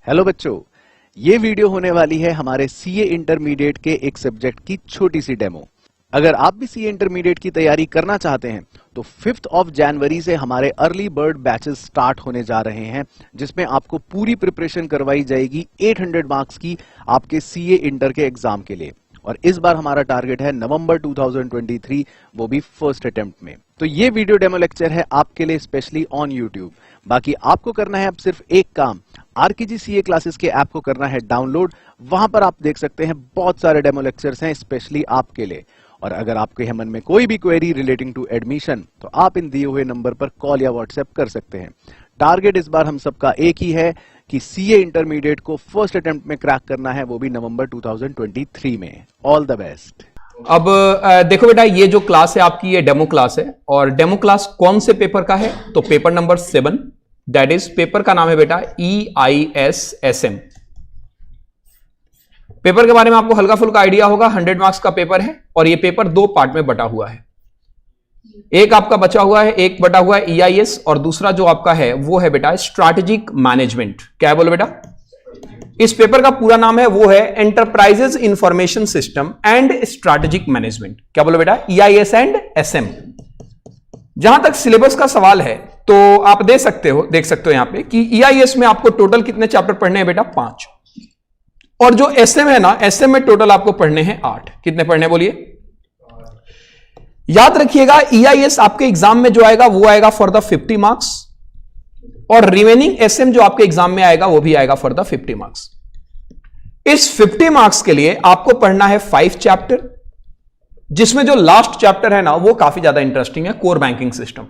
Hello बच्चों, ये video होने वाली है हमारे सीए इंटरमीडिएट के एक सब्जेक्ट की छोटी सी डेमो। अगर आप भी सीए इंटरमीडिएट की तैयारी करना चाहते हैं तो 5 जनवरी से हमारे अर्ली बर्ड बैचेस स्टार्ट होने जा रहे हैं, जिसमें आपको पूरी प्रिपरेशन करवाई जाएगी 800 मार्क्स की आपके सीए इंटर के एग्जाम के लिए। और इस बार हमारा टारगेट है नवंबर 2023, वो भी फर्स्ट अटेम्प्ट में। तो ये वीडियो डेमो लेक्चर है आपके लिए स्पेशली ऑन यूट्यूब। बाकी आपको करना है अब सिर्फ एक काम, आरकेजी सीए क्लासेस के ऐप को करना है डाउनलोड। वहां पर आप देख सकते हैं बहुत सारे डेमो लेक्चर्स हैं स्पेशली आपके लिए। और अगर आपके मन में कोई भी क्वेरी रिलेटिंग टू एडमिशन तो आप इन दिए हुए नंबर पर कॉल या व्हाट्सएप कर सकते हैं। टारगेट इस बार हम सबका एक ही है कि सीए इंटरमीडिएट को फर्स्ट अटेम्प्ट में क्रैक करना है, वो भी नवंबर 2023 में। All the best. अब देखो बेटा, ये जो क्लास है आपकी, ये डेमो क्लास है। और डेमो क्लास कौन से पेपर का है? तो paper number 7, that is paper का नाम है बेटा EISSM। पेपर के बारे में आपको हल्का फुल्का आइडिया होगा। 100 मार्क्स का पेपर है और ये पेपर 2 पार्ट में बटा हुआ है। एक आपका बचा हुआ है, एक बटा हुआ है EIS, और दूसरा जो आपका है वो है बेटा स्ट्रैटेजिक मैनेजमेंट। क्या है बोलो बेटा? इस पेपर का पूरा नाम है वो है enterprises information system and strategic management. क्या बोलो बेटा? EIS and SM। जहां तक सिलेबस का सवाल है तो आप देख सकते हो यहां पे कि EIS में आपको टोटल कितने चैप्टर पढ़ने हैं बेटा? 5। और जो SM है ना, SM में टोटल आपको पढ़ने हैं 8। कितने पढ़ने बोलिए? याद रखिएगा, EIS आपके एग्जाम में जो आएगा वो आएगा फॉर द 50 मार्क्स, और रिमेनिंग SM जो आपके एग्जाम में आएगा वो भी आएगा फॉर द 50 मार्क्स। इस 50 मार्क्स के लिए आपको पढ़ना है 5 चैप्टर, जिसमें जो लास्ट चैप्टर है ना वो काफी ज्यादा इंटरेस्टिंग है, कोर बैंकिंग सिस्टम।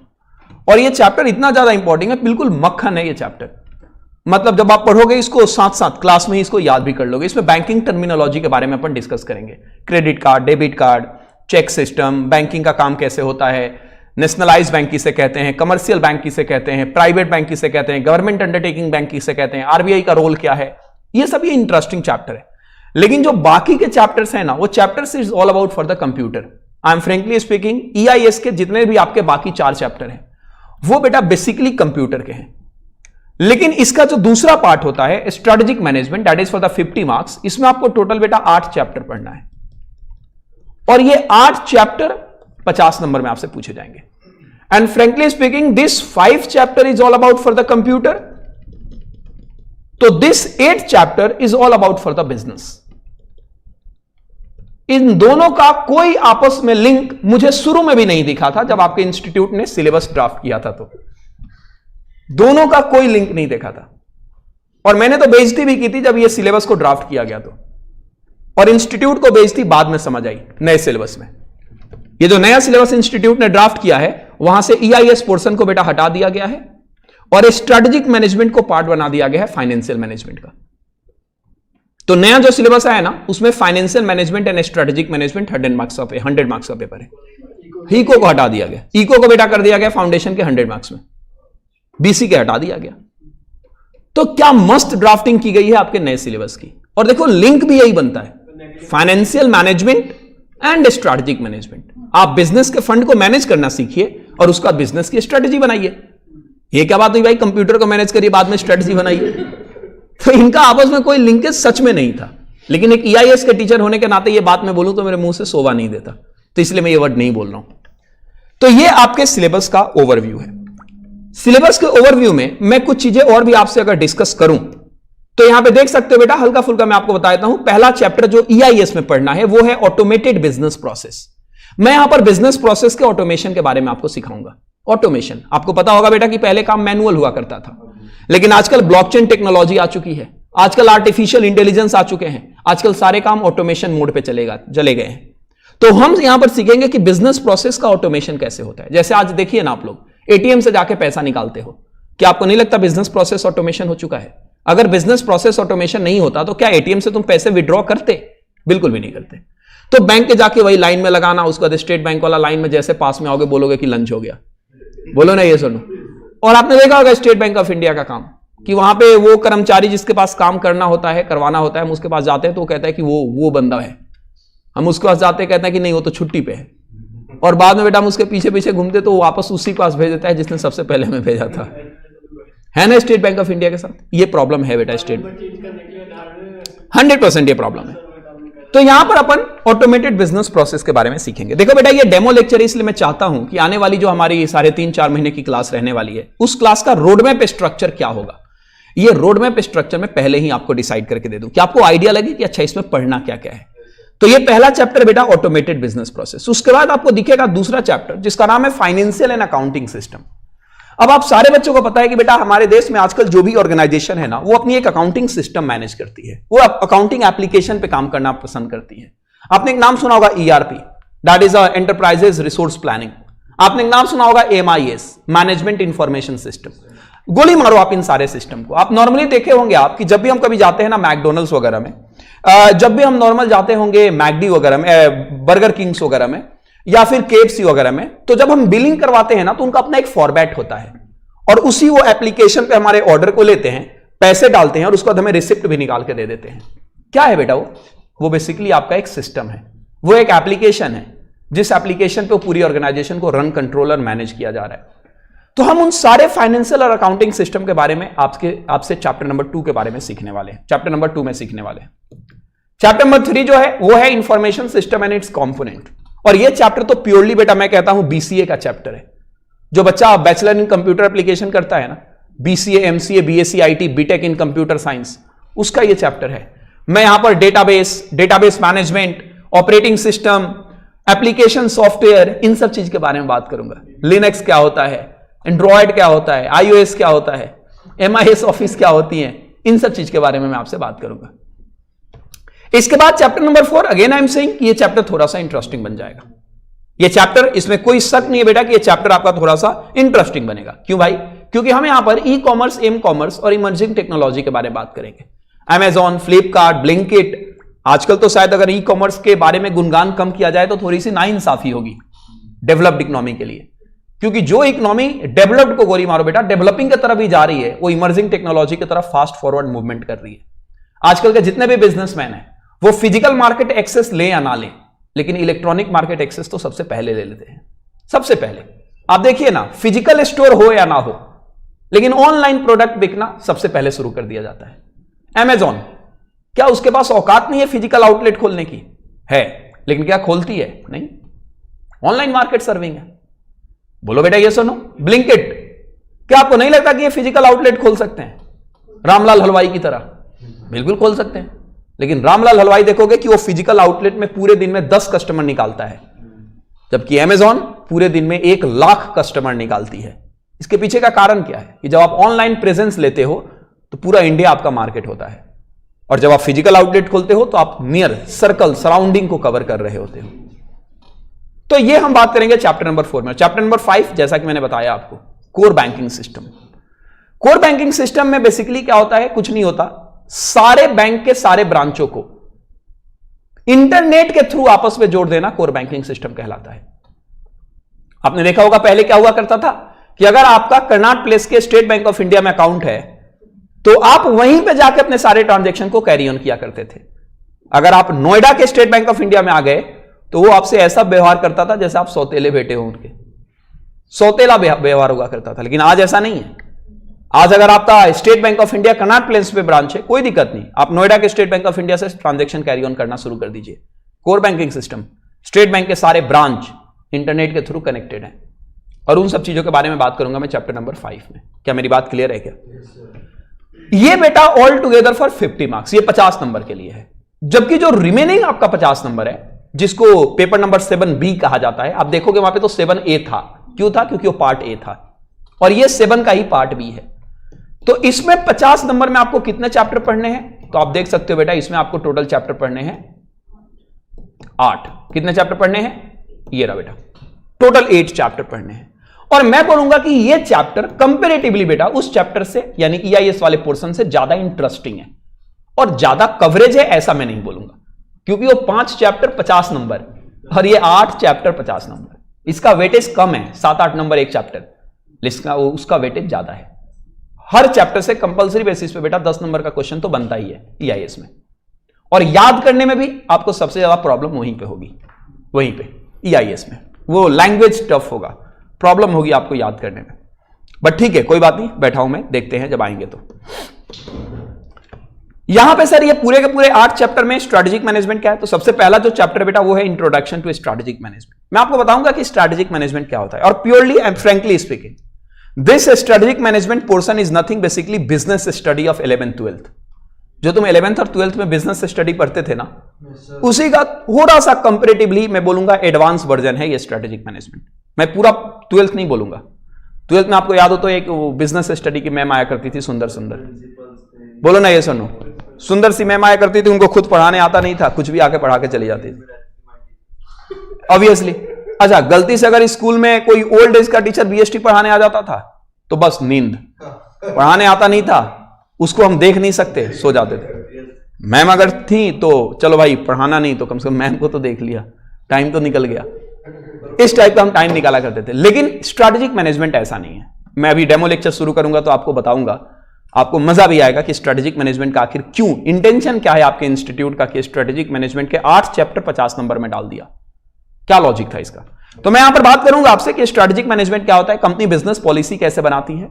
और ये चैप्टर इतना ज्यादा इंपॉर्टेंट है, बिल्कुल मक्खन है ये चैप्टर। मतलब जब आप पढ़ोगे इसको साथ साथ क्लास में ही इसको याद भी कर लोगे। इसमें बैंकिंग टर्मिनोलॉजी के बारे में अपन डिस्कस करेंगे। Credit card, debit card, cheque system, banking का काम कैसे होता है, नेशनलाइज बैंक किसे कहते हैं, कमर्शियल बैंक किसे कहते हैं, प्राइवेट बैंक किसे कहते हैं, गवर्नमेंट अंडरटेकिंग बैंक किसे कहते हैं, RBI का रोल क्या है। ये सब ये इंटरेस्टिंग चैप्टर है। लेकिन जो बाकी के चैप्टर्स हैं ना, वो chapters is all about for the computer. I am frankly speaking, EIS के जितने भी आपके बाकी 4 चैप्टर हैं वो बेटा बेसिकली कंप्यूटर के हैं। लेकिन इसका जो दूसरा पार्ट होता है strategic management, that is for the 50 marks, इसमें आपको टोटल बेटा 8 चैप्टर पढ़ना है। और ये 8 चैप्टर 50 नंबर में आपसे पूछे जाएंगे। And frankly speaking, this 5 chapter is all about for the computer, तो this 8 chapter is all about for the business. इन दोनों का कोई आपस में लिंक मुझे शुरू में भी नहीं दिखा था जब आपके इंस्टीट्यूट ने सिलेबस ड्राफ्ट किया था, तो दोनों का कोई लिंक नहीं देखा था। और मैंने तो बेइज्जती भी की थी जब यह सिलेबस को ड्राफ्ट किया गया तो, और इंस्टीट्यूट को बेइज्जती बाद में समझ आई नए सिलेबस में। ये जो नया सिलेबस इंस्टीट्यूट ने ड्राफ्ट किया है वहां से EIS पोर्शन को बेटा हटा दिया गया है और स्ट्रेटेजिक मैनेजमेंट को पार्ट बना दिया गया है फाइनेंशियल मैनेजमेंट का। तो नया जो सिलेबस आया ना उसमें financial management and strategic management 100 marks का पेपर है। इको को हटा दिया गया, इको को बेटा कर दिया गया फाउंडेशन के 100 मार्क्स में, BC के हटा दिया गया। तो क्या मस्त ड्राफ्टिंग की गई है आपके नए सिलेबस की। और देखो लिंक भी यही बनता है, financial management and strategic management. आप बिजनेस के फंड को मैनेज करना सीखिए और उसका बिजनेस की स्ट्रेटेजी बनाइए। ये क्या बात हुई भाई, कंप्यूटर को मैनेज करिए बाद में स्ट्रेटेजी बनाइए। तो इनका आपस में कोई लिंकेज सच में नहीं था। लेकिन एक EIS के टीचर होने के नाते ये बात मैं बोलूं तो मेरे मुंह से शोभा नहीं देता, तो इसलिए मैं ये वर्ड नहीं बोल रहा हूं। तो ये आपके सिलेबस का ओवरव्यू है। सिलेबस के ओवरव्यू में मैं कुछ चीजें और भी आपसे अगर डिस्कस करूं तो यहां पे देख सकते हो बेटा, हल्का फुल्का मैं आपको बताता हूं। पहला चैप्टर जो EIS में पढ़ना है वो है ऑटोमेटेड बिजनेस प्रोसेस। मैं यहां पर बिजनेस प्रोसेस के ऑटोमेशन के बारे में आपको सिखाऊंगा। ऑटोमेशन आपको पता होगा बेटा कि पहले काम मैनुअल हुआ करता था, लेकिन आजकल ब्लॉकचेन टेक्नोलॉजी आ चुकी है, आजकल आर्टिफिशियल इंटेलिजेंस आ चुके हैं, आजकल सारे काम ऑटोमेशन मोड पे चले गए हैं। तो हम यहां पर सीखेंगे कि बिजनेस प्रोसेस का ऑटोमेशन कैसे होता है। जैसे आज देखिए ना, आप लोग ATM से जाके पैसा निकालते हो, क्या आपको नहीं लगता बिजनेस प्रोसेस ऑटोमेशन हो चुका है? अगर बिजनेस प्रोसेस ऑटोमेशन नहीं होता तो क्या ATM से तुम पैसे विड्रॉ करते? बिल्कुल भी नहीं करते। तो बैंक के जाके वही लाइन में लगाना, उसके बाद स्टेट बैंक वाला लाइन में जैसे पास में आओगे बोलोगे कि लंच हो गया, बोलो ना, ये सुनो। और आपने देखा होगा स्टेट बैंक ऑफ इंडिया का काम, कि वहां पे वो कर्मचारी जिसके पास काम करना होता है, करवाना होता है, हम उसके पास जाते हैं तो वो कहता है कि वो बंदा है। हम उसके पास जाते कहते हैं कि नहीं वो तो छुट्टी पे है, और बाद में बेटा हम उसके पीछे पीछे घूमते तो वो वापस उसी के पास भेज देता है जिसने सबसे पहले हमें भेजा था। है ना स्टेट बैंक ऑफ इंडिया के साथ? ये प्रॉब्लम है बेटा स्टेट, 100% ये प्रॉब्लम है। तो यहां पर अपन ऑटोमेटेड बिजनेस प्रोसेस के बारे में सीखेंगे। देखो बेटा ये डेमो लेक्चर है, इसलिए मैं चाहता हूं कि आने वाली जो हमारी 3.5-4 महीने की क्लास रहने वाली है, उस क्लास का रोडमैप स्ट्रक्चर क्या होगा, ये रोडमैप स्ट्रक्चर में पहले ही आपको डिसाइड करके दे दूं कि आपको आइडिया लगे कि अच्छा इसमें पढ़ना क्या क्या है। तो ये पहला चैप्टर बेटा ऑटोमेटेड बिजनेस प्रोसेस। उसके बाद आपको दिखेगा दूसरा चैप्टर जिसका नाम है फाइनेंशियल एंड अकाउंटिंग सिस्टम। अब आप सारे बच्चों को पता है कि बेटा हमारे देश में आजकल जो भी ऑर्गेनाइजेशन है ना, वो अपनी एक अकाउंटिंग सिस्टम मैनेज करती है, वो अकाउंटिंग एप्लीकेशन पे काम करना पसंद करती है। आपने एक नाम सुना होगा ERP, that is enterprises resource planning. आपने एक नाम सुना होगा MIS, मैनेजमेंट इंफॉर्मेशन सिस्टम। गोली मारो आप इन सारे सिस्टम को। आप नॉर्मली देखे होंगे आप कि जब भी हम कभी जाते हैं ना मैकडोनल्ड्स वगैरह में, जब भी हम नॉर्मल जाते होंगे मैकडी वगैरह में, बर्गर किंग्स वगैरह में, या फिर KFC वगैरह में, तो जब हम बिलिंग करवाते हैं ना तो उनका अपना एक फॉर्मेट होता है और उसी वो एप्लीकेशन पे हमारे ऑर्डर को लेते हैं, पैसे डालते हैं और उसके बाद हमें रिसिप्ट भी निकाल के दे देते हैं। क्या है बेटा वो बेसिकली आपका एक सिस्टम है, वो एक एप्लीकेशन है जिस एप्लीकेशन पे पूरी ऑर्गेनाइजेशन को रन, कंट्रोल और मैनेज किया जा रहा है। तो हम उन सारे फाइनेंशियल और अकाउंटिंग सिस्टम के बारे में आपसे चैप्टर नंबर 2 के बारे में सीखने वाले हैं, चैप्टर नंबर 2 में सीखने वाले हैं। चैप्टर नंबर 3 जो है वो है information system and it's component. और ये चैप्टर तो प्योरली बेटा मैं कहता हूं BCA का चैप्टर है। जो बच्चा बैचलर इन कंप्यूटर एप्लीकेशन करता है ना, BCA, MCA, BSc IT, BTech in computer science, उसका ये चैप्टर है। मैं यहां पर database management, operating system, application software, इन सब चीज के बारे में बात करूंगा। लिनक्स क्या होता है, एंड्रॉयड क्या होता है, iOS क्या होता है, MIS ऑफिस क्या होती है, इन सब चीज के बारे में मैं आपसे बात करूंगा। इसके बाद chapter number 4, again I am saying कि ये चैप्टर थोड़ा सा इंटरेस्टिंग बन जाएगा। ये चैप्टर, इसमें कोई शक नहीं है बेटा कि ये चैप्टर आपका थोड़ा सा इंटरेस्टिंग बनेगा। क्यों भाई? क्योंकि हम यहां पर ई-कॉमर्स, एम-कॉमर्स और इमर्जिंग टेक्नोलॉजी के बारे में बात करेंगे। Amazon, फ्लिपकार्ट, ब्लिंकिट, आजकल तो शायद अगर ई-कॉमर्स के बारे में गुणगान कम किया जाए तो थोड़ी सी नाइंसाफी होगी डेवलप्ड इकोनॉमी के लिए, क्योंकि जो इकोनॉमी डेवलप्ड को गोली मारो बेटा, डेवलपिंग की तरफ ही जा रही है, वो इमर्जिंग टेक्नोलॉजी की तरफ फास्ट फॉरवर्ड मूवमेंट कर रही है। आजकल के जितने भी बिजनेसमैन हैं वो फिजिकल मार्केट एक्सेस ले या ना ले, लेकिन इलेक्ट्रॉनिक मार्केट एक्सेस तो सबसे पहले ले लेते हैं। सबसे पहले आप देखिए ना, फिजिकल स्टोर हो या ना हो, लेकिन ऑनलाइन प्रोडक्ट बिकना सबसे पहले शुरू कर दिया जाता है। Amazon, क्या उसके पास औकात नहीं है फिजिकल आउटलेट खोलने की? है, लेकिन क्या खोलती है? नहीं। ऑनलाइन मार्केट सर्विंग है। बोलो बेटा ये सुनो। ब्लिंकिट, क्या आपको नहीं लगता कि ये फिजिकल आउटलेट खोल सकते हैं रामलाल हलवाई की तरह? बिल्कुल खोल सकते हैं, लेकिन रामलाल हलवाई देखोगे कि वो फिजिकल आउटलेट में पूरे दिन में 10 कस्टमर निकालता है, जबकि Amazon पूरे दिन में 1 लाख कस्टमर निकालती है। इसके पीछे का कारण क्या है कि जब आप ऑनलाइन प्रेजेंस लेते हो तो पूरा इंडिया आपका मार्केट होता है, और जब आप फिजिकल आउटलेट खोलते हो तो आप नियर सर्कल, सराउंडिंग को कवर कर रहे होते हो। तो ये हम बात करेंगे चैप्टर नंबर 4 में। चैप्टर नंबर 5, जैसा कि मैंने बताया आपको, core banking system. Core banking system में बेसिकली क्या होता है? कुछ नहीं होता, सारे बैंक के सारे ब्रांचों को इंटरनेट के थ्रू आपस में जोड़ देना कोर बैंकिंग सिस्टम कहलाता है। आपने देखा होगा पहले क्या हुआ करता था कि अगर आपका कर्नाट प्लेस के स्टेट बैंक ऑफ इंडिया में अकाउंट है तो आप वहीं पे जाके अपने सारे ट्रांजैक्शन को कैरी ऑन किया करते थे। अगर आप नोएडा के स्टेट बैंक ऑफ इंडिया में आ गए तो वो आपसे ऐसा व्यवहार करता था जैसे आप सौतेले बेटे हो उनके, सौतेला व्यवहार हुआ करता था। लेकिन आज ऐसा नहीं है। आज अगर आपका state bank of India Karnat place पे ब्रांच है, कोई दिक्कत नहीं, आप नोएडा के स्टेट बैंक ऑफ इंडिया से ट्रांजैक्शन कैरी ऑन करना शुरू कर दीजिए। Core banking system, state bank के सारे ब्रांच इंटरनेट के थ्रू कनेक्टेड है, और उन सब चीजों के बारे में बात करूंगा मैं चैप्टर नंबर 5 में। क्या मेरी बात क्लियर है क्या? ये बेटा ऑल टुगेदर फॉर 50 मार्क्स, ये 50 नंबर के लिए है। जबकि जो रिमेनिंग आपका 50 नंबर है, जिसको पेपर नंबर 7B कहा जाता है, आप देखोगे वहां पे तो 7A था। क्यों था? क्योंकि वो पार्ट A था, और ये 7 का ही पार्ट B है। तो इसमें 50 नंबर में आपको कितने चैप्टर पढ़ने हैं? तो आप देख सकते हो बेटा, इसमें आपको टोटल चैप्टर पढ़ने हैं 8। कितने चैप्टर पढ़ने हैं? ये रहा बेटा, टोटल 8 चैप्टर पढ़ने हैं। और मैं बोलूंगा कि ये चैप्टर कंपैरेटिवली बेटा उस चैप्टर से, यानी कि EIS वाले पोर्शन से ज्यादा इंटरेस्टिंग है और ज्यादा कवरेज है, ऐसा मैं नहीं बोलूंगा, क्योंकि वो 5 चैप्टर 50 नंबर और ये 8 चैप्टर 50 नंबर। इसका वेटेज कम है, 7-8 नंबर एक चैप्टर, लेकिन उसका वेटेज ज्यादा है। हर चैप्टर से कंपलसरी बेसिस पे बेटा 10 नंबर का क्वेश्चन तो बनता ही है EIS में, और याद करने में भी आपको सबसे ज्यादा प्रॉब्लम वहीं पे होगी, वहीं पे EIS में। वो लैंग्वेज टफ होगा, प्रॉब्लम होगी आपको याद करने में। बट ठीक है, कोई बात नहीं, बैठा हूं मैं, देखते हैं जब आएंगे तो। यहां पे सर ये पूरे के पूरे 8 चैप्टर में स्ट्रेटेजिक मैनेजमेंट क्या है, तो सबसे पहला जो चैप्टर बेटा वो है इंट्रोडक्शन टू स्ट्रेटेजिक मैनेजमेंट। मैं आपको बताऊंगा कि स्ट्रेटेजिक मैनेजमेंट क्या होता है, और purely and frankly speaking this strategic management portion is nothing basically business study of 11th 12th। जो तुम 11th और 12th में बिजनेस स्टडी पढ़ते थे ना, उसी का थोड़ा सा कंपैरेटिवली मैं बोलूंगा एडवांस वर्जन है ये स्ट्रेटेजिक मैनेजमेंट। मैं पूरा 12th नहीं बोलूंगा। 12th में आपको याद हो तो एक बिजनेस स्टडी की मैम आया करती थी, सुंदर सुंदर, बोलो ना ये सुनो, सुंदर सी मैम आया करती थी, उनको खुद पढ़ाने आता नहीं था, कुछ भी आके पढ़ा के चली जाती थी ऑब्वियसली। अच्छा, गलती से अगर स्कूल में कोई ओल्ड एज का टीचर बीएसटी पढ़ाने आ जाता था तो बस नींद, पढ़ाने आता नहीं था, उसको हम देख नहीं सकते, सो जाते थे। मैम अगर थी तो चलो भाई पढ़ाना नहीं तो कम से कम मैम को तो देख लिया, टाइम तो निकल गया। इस टाइप का हम टाइम निकाला करते थे। लेकिन स्ट्रेटेजिक मैनेजमेंट ऐसा नहीं है। मैं अभी डेमो लेक्चर शुरू करूंगा तो आपको बताऊंगा, आपको मजा भी आएगा कि स्ट्रेटेजिक मैनेजमेंट का आखिर क्यों, इंटेंशन क्या है आपके इंस्टीट्यूट का कि स्ट्रेटेजिक मैनेजमेंट के 8 चैप्टर 50 नंबर में डाल दिया, क्या लॉजिक था इसका। तो मैं यहां पर बात करूंगा आपसे कि स्ट्रेटेजिक मैनेजमेंट क्या होता है, कंपनी बिजनेस पॉलिसी कैसे बनाती है,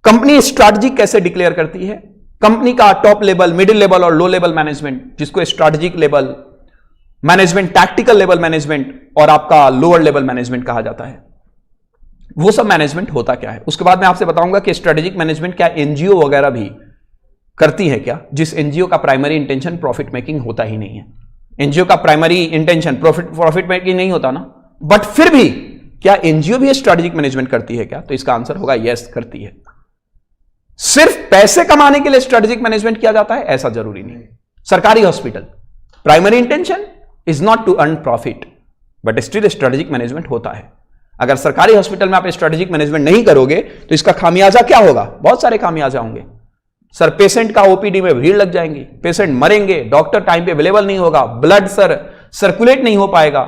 कंपनी स्ट्रेटेजी कैसे डिक्लेयर करती है, कंपनी का टॉप लेवल, मिडिल लेवल और लो लेवल मैनेजमेंट, जिसको strategic level management, tactical level management और आपका लोअर लेवल मैनेजमेंट कहा जाता है, वो सब मैनेजमेंट होता क्या है। उसके बाद मैं आपसे बताऊंगा कि स्ट्रेटेजिक मैनेजमेंट क्या एनजीओ वगैरह भी करती है क्या, जिस एनजीओ का प्राइमरी इंटेंशन प्रॉफिट मेकिंग होता ही नहीं है। एनजीओ का प्राइमरी इंटेंशन प्रॉफिट मेकिंग नहीं होता ना, बट फिर भी क्या एनजीओ भी स्ट्रेटेजिक मैनेजमेंट करती है क्या, तो इसका आंसर होगा यस, करती है। सिर्फ पैसे कमाने के लिए स्ट्रेटेजिक मैनेजमेंट किया जाता है ऐसा जरूरी नहीं। सरकारी hospital, primary intention is not to earn profit, but still strategic management होता है। अगर सरकारी हॉस्पिटल में आप स्ट्रेटेजिक मैनेजमेंट नहीं करोगे तो इसका खामियाजा क्या होगा, बहुत सारे खामियाजा होंगे। सर पेशेंट का ओपीडी में भीड़ लग जाएंगी, पेशेंट मरेंगे, डॉक्टर टाइम पे अवेलेबल नहीं होगा, ब्लड सर सर्कुलेट नहीं हो पाएगा,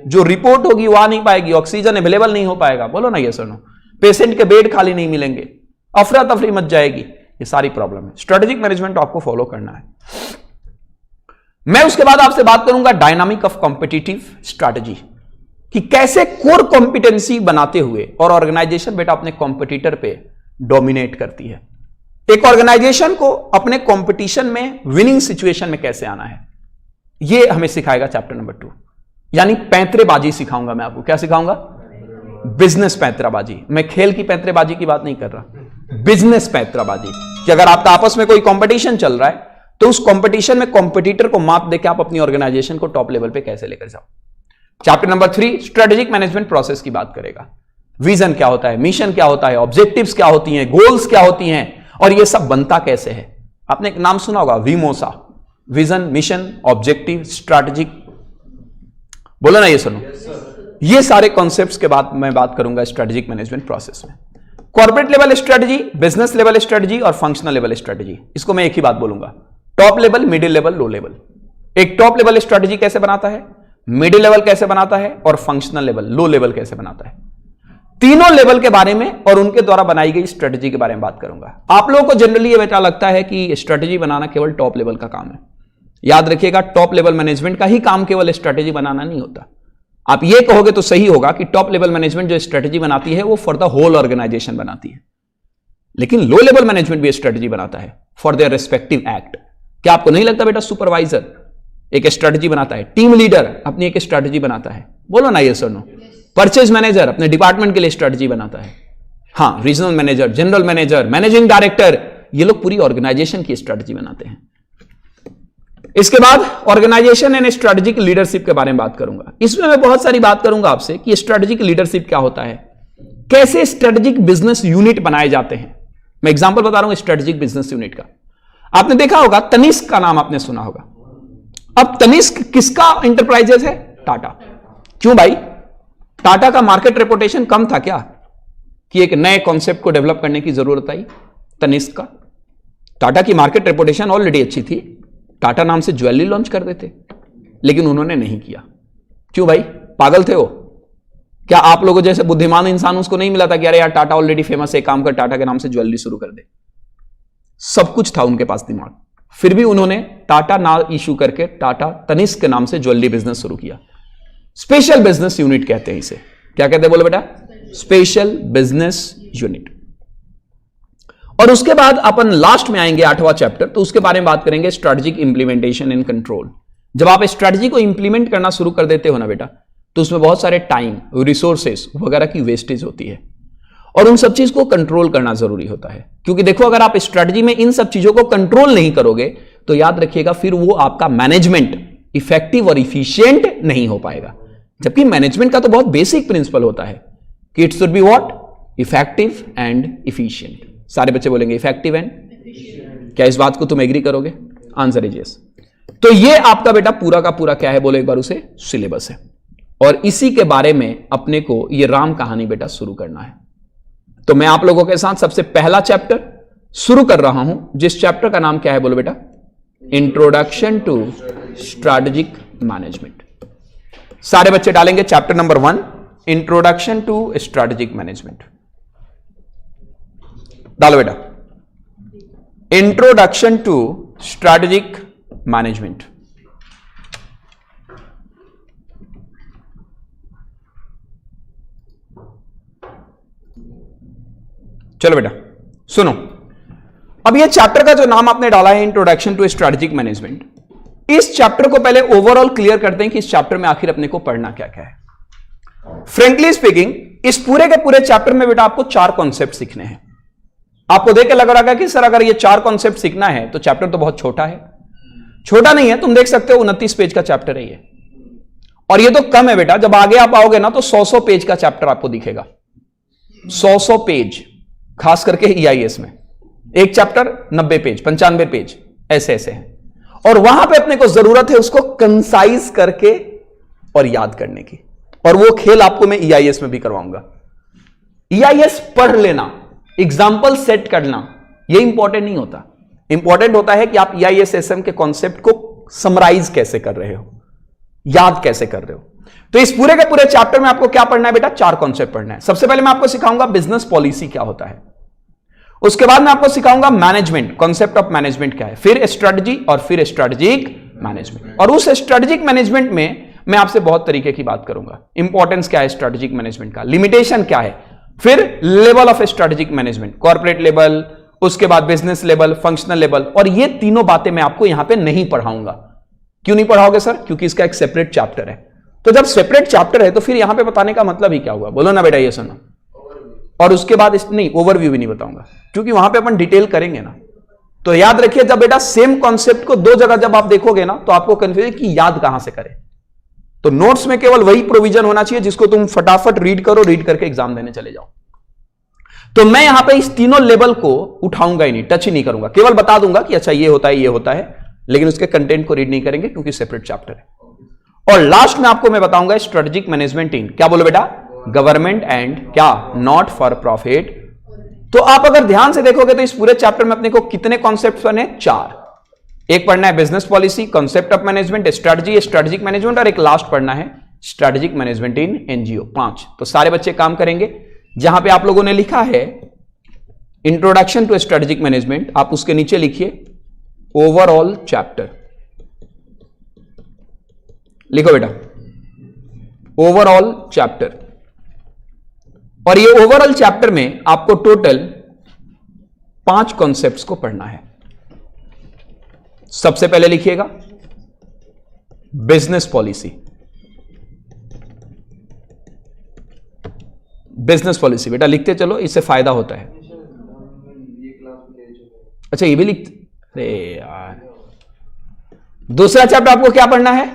जो रिपोर्ट होगी वो आ नहीं पाएगी, ऑक्सीजन अवेलेबल नहीं हो पाएगा, बोलो ना ये सुनो, पेशेंट के बेड खाली नहीं मिलेंगे, अफरा तफरी मच जाएगी, ये सारी प्रॉब्लम है। स्ट्रेटेजिक मैनेजमेंट आपको फॉलो करना है। मैं उसके बाद आपसे बात करूंगा डायनामिक ऑफ कॉम्पिटिटिव स्ट्रैटेजी, कि कैसे कोर कॉम्पिटेंसी बनाते हुए और ऑर्गेनाइजेशन बेटा अपने कॉम्पिटिटर पे डोमिनेट करती है। एक ऑर्गेनाइजेशन को अपने कंपटीशन में विनिंग सिचुएशन में कैसे आना है, यह हमें सिखाएगा चैप्टर नंबर 2, यानी पैंतरेबाजी सिखाऊंगा मैं आपको। क्या सिखाऊंगा? बिजनेस पैंतराबाजी। मैं खेल की पैंतरेबाजी की बात नहीं कर रहा, बिजनेस पैंतराबाजी, कि अगर आपका आपस में कोई कंपटीशन चल रहा है तो उस कंपटीशन में कॉम्पिटिटर को मात देकर आप अपनी ऑर्गेनाइजेशन को टॉप लेवल पे कैसे लेकर जाओ। Chapter number 3 strategic management process की बात करेगा। विजन क्या होता है, मिशन क्या होता है, ऑब्जेक्टिव्स क्या होती हैं, गोल्स क्या होती हैं, और ये सब बनता कैसे है। आपने एक नाम सुना होगा, विमोसा, विजन, मिशन, ऑब्जेक्टिव, स्ट्रेटेजिक, बोलो ना ये सुनो। ये सारे कॉन्सेप्ट्स के बाद मैं बात करूंगा स्ट्रेटेजिक मैनेजमेंट प्रोसेस में। Corporate level strategy, business level strategy और फंक्शनल लेवल स्ट्रेटेजी, इसको मैं एक ही बात बोलूंगा, top level, middle level, low level. एक टॉप लेवल स्ट्रेटेजी कैसे बनाता है, मिडिल लेवल कैसे बनाता है, और फंक्शनल लेवल, लो लेवल कैसे बनाता है। तीनों लेवल के बारे में और उनके द्वारा बनाई गई स्ट्रेटेजी के बारे में बात करूंगा। आप लोगों को जनरली ये बेटा लगता है कि स्ट्रेटेजी बनाना केवल टॉप लेवल का काम है। याद रखिएगा, टॉप लेवल मैनेजमेंट का ही काम केवल स्ट्रेटेजी बनाना नहीं होता। आप ये कहोगे तो सही होगा कि टॉप लेवल मैनेजमेंट जो स्ट्रेटेजी बनाती है वो फॉर द होल ऑर्गेनाइजेशन बनाती है, लेकिन लो लेवल मैनेजमेंट भी स्ट्रेटेजी बनाता है फॉर देयर रिस्पेक्टिव एक्ट। क्या आपको नहीं लगता बेटा, सुपरवाइजर एक स्ट्रेटेजी बनाता है, टीम लीडर अपनी एक स्ट्रेटेजी बनाता है, बोलो ना ये सुनो। परचेज मैनेजर अपने डिपार्टमेंट के लिए स्ट्रेटेजी बनाता है। हाँ, regional manager, general manager, managing director, ये लोग पूरी ऑर्गेनाइजेशन की स्ट्रेटेजी बनाते हैं। इसके बाद ऑर्गेनाइजेशन एंड स्ट्रेटेजिक लीडरशिप के बारे में बात करूंगा। इसमें मैं बहुत सारी बात करूंगा आपसे कि स्ट्रेटेजिक लीडरशिप क्या होता है, कैसे स्ट्रेटेजिक बिजनेस यूनिट बनाए जाते हैं। मैं एग्जांपल बता रहा हूं स्ट्रेटेजिक बिजनेस यूनिट का। आपने देखा होगा तनिष्क का नाम आपने सुना होगा। अब तनिष्क किसका इंटरप्राइजेस है? टाटा। क्यों भाई? टाटा का मार्केट रेपुटेशन कम था क्या कि एक नए कॉन्सेप्ट को डेवलप करने की जरूरत आई? तनिष्क का, टाटा की मार्केट रेपुटेशन ऑलरेडी अच्छी थी, टाटा नाम से ज्वेलरी लॉन्च कर देते, लेकिन उन्होंने नहीं किया। क्यों भाई? पागल थे वो क्या? आप लोगों जैसे बुद्धिमान इंसान उसको नहीं मिला था कि अरे यार टाटा ऑलरेडी फेमस है, काम कर टाटा के नाम से ज्वेलरी शुरू कर दे। सब कुछ था उनके पास दिमाग, फिर भी उन्होंने टाटा नाम इशू करके टाटा तनिष्क के नाम से ज्वेलरी बिजनेस शुरू किया। स्पेशल बिजनेस यूनिट कहते हैं इसे। क्या कहते हैं बोलो बेटा? Special business unit. और उसके बाद अपन लास्ट में आएंगे 8वां चैप्टर, तो उसके बारे में बात करेंगे स्ट्रेटेजिक इंप्लीमेंटेशन एंड कंट्रोल। जब आप स्ट्रेटजी को इंप्लीमेंट करना शुरू कर देते हो ना बेटा, तो उसमें बहुत सारे टाइम, रिसोर्सेस वगैरह की वेस्टेज होती है और उन सब चीज को कंट्रोल करना जरूरी होता है। क्योंकि देखो, अगर आप स्ट्रेटजी में इन सब चीजों को कंट्रोल नहीं करोगे तो याद रखिएगा फिर वो आपका मैनेजमेंट इफेक्टिव और इफिशियंट नहीं हो पाएगा। जबकि मैनेजमेंट का तो बहुत बेसिक प्रिंसिपल होता है कि it should be what, effective and efficient. सारे बच्चे बोलेंगे इफेक्टिव एंड, क्या इस बात को तुम एग्री करोगे? Answer is yes. तो ये आपका बेटा पूरा का पूरा क्या है, बोलो एक बार उसे, सिलेबस है। और इसी के बारे में अपने को ये राम कहानी बेटा शुरू करना है। तो मैं आप लोगों के साथ सबसे पहला चैप्टर शुरू कर रहा हूं, जिस चैप्टर का नाम क्या है, बोलो बेटा, इंट्रोडक्शन टू स्ट्रैटेजिक मैनेजमेंट। सारे बच्चे डालेंगे chapter number 1, introduction to strategic management. डालो बेटा, इंट्रोडक्शन टू स्ट्रैटेजिक मैनेजमेंट। चलो बेटा सुनो, अब ये चैप्टर का जो नाम आपने डाला है इंट्रोडक्शन टू स्ट्रैटेजिक मैनेजमेंट, इस चैप्टर को पहले ओवरऑल क्लियर करते हैं कि इस चैप्टर में आखिर अपने को पढ़ना क्या क्या है। फ्रेंकली स्पीकिंग, इस पूरे के पूरे चैप्टर में बेटा आपको 4 कॉन्सेप्ट सीखने हैं। आपको देख के लग रहा है कि सर अगर ये 4 कॉन्सेप्ट सीखना है तो चैप्टर तो बहुत छोटा है। छोटा नहीं है, तुम देख सकते हो 29 पेज का चैप्टर है ये, और ये तो कम है बेटा। जब आगे आप आओगे ना तो 100 पेज का चैप्टर आपको दिखेगा, 100 पेज, खास करके EIS में एक चैप्टर 90 पेज, 95 पेज, ऐसे ऐसे हैं। और वहां पे अपने को जरूरत है उसको कंसाइज करके और याद करने की, और वो खेल आपको मैं EIS में भी करवाऊंगा। EIS पढ़ लेना, एग्जाम्पल सेट करना, ये इंपॉर्टेंट नहीं होता। इंपॉर्टेंट होता है कि आप EIS SM के कॉन्सेप्ट को समराइज कैसे कर रहे हो, याद कैसे कर रहे हो। तो इस पूरे के पूरे चैप्टर में आपको क्या पढ़ना है बेटा, 4 कॉन्सेप्ट पढ़ना है। सबसे पहले मैं आपको सिखाऊंगा बिजनेस पॉलिसी क्या होता है, उसके बाद मैं आपको सिखाऊंगा मैनेजमेंट, कॉन्सेप्ट ऑफ मैनेजमेंट क्या है, फिर स्ट्रेटजी, और फिर स्ट्रेटेजिक मैनेजमेंट। और उस स्ट्रेटेजिक मैनेजमेंट में मैं आपसे बहुत तरीके की बात करूंगा। इंपॉर्टेंस क्या है स्ट्रेटेजिक मैनेजमेंट का, लिमिटेशन क्या है, फिर level of strategic management, corporate level, उसके बाद बिजनेस लेवल, फंक्शनल लेवल। और ये तीनों बातें मैं आपको यहां पे नहीं पढ़ाऊंगा। क्यों नहीं पढ़ाओगे सर? क्योंकि इसका एक सेपरेट चैप्टर है। तो जब सेपरेट चैप्टर है तो फिर यहां पे बताने का मतलब ही क्या हुआ, बोलो ना बेटा, ये सुनो। और उसके बाद नहीं, ओवरव्यू भी नहीं बताऊंगा, क्योंकि वहां पे अपन डिटेल करेंगे ना। तो याद रखिए, जब बेटा सेम कॉन्सेप्ट को 2 जगह जब आप देखोगे ना तो आपको कंफ्यूजन कि याद कहां से करें। तो नोट्स में केवल वही प्रोविजन होना चाहिए जिसको तुम फटाफट रीड करो, रीड करके एग्जाम देने चले जाओ। तो मैं यहां पे इस तीनों लेवल को उठाऊंगा ही नहीं, टच ही नहीं करूंगा, केवल बता दूंगा कि अच्छा ये होता है, ये होता है, लेकिन उसके कंटेंट को रीड नहीं करेंगे क्योंकि सेपरेट चैप्टर है। और लास्ट में आपको मैं बताऊंगा स्ट्रेटेजिक मैनेजमेंट टीम, क्या बोलो बेटा, गवर्नमेंट एंड क्या, नॉट फॉर प्रॉफिट। तो आप अगर ध्यान से देखोगे तो इस पूरे चैप्टर में अपने को कितने कॉन्सेप्ट बने, 4। एक पढ़ना है business policy, concept of management, strategy, strategic management, और एक लास्ट पढ़ना है स्ट्रेटेजिक मैनेजमेंट इन NGO, 5। तो सारे बच्चे काम करेंगे। जहां पे आप लोगों ने लिखा है इंट्रोडक्शन टू स्ट्रेटेजिक मैनेजमेंट, आप उसके नीचे लिखिए ओवरऑल चैप्टर, लिखो बेटा ओवरऑल चैप्टर। और ये ओवरऑल चैप्टर में आपको टोटल 5 कॉन्सेप्ट्स को पढ़ना है। सबसे पहले लिखिएगा बिजनेस पॉलिसी। बिजनेस पॉलिसी बेटा लिखते चलो, इससे फायदा होता है। अच्छा ये भी लिखते, अरे यार। दूसरा चैप्टर आपको क्या पढ़ना है,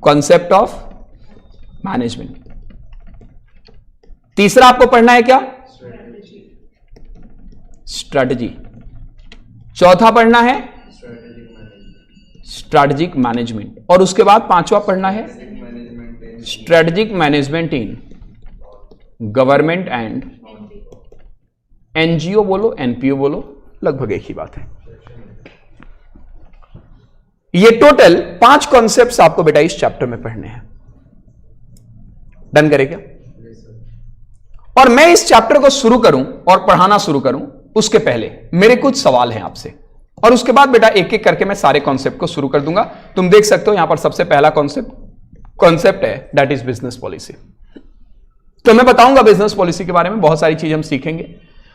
कॉन्सेप्ट ऑफ मैनेजमेंट। तीसरा आपको पढ़ना है क्या, स्ट्रेटजी। चौथा पढ़ना है स्ट्रेटेजिक मैनेजमेंट, और उसके बाद 5वां पढ़ना है strategic management in government and NGO बोलो, NPO बोलो, लगभग एक ही बात है। ये टोटल 5 कॉन्सेप्ट्स आपको बेटा इस चैप्टर में पढ़ने हैं। डन करें क्या? और मैं इस चैप्टर को शुरू करूं और पढ़ाना शुरू करूं उसके पहले मेरे कुछ सवाल हैं आपसे, और उसके बाद बेटा एक एक करके मैं सारे कॉन्सेप्ट को शुरू कर दूंगा। तुम देख सकते हो यहां पर सबसे पहला कॉन्सेप्ट है दैट इज बिजनेस पॉलिसी। तो मैं बताऊंगा बिजनेस पॉलिसी के बारे में, बहुत सारी चीजें हम सीखेंगे।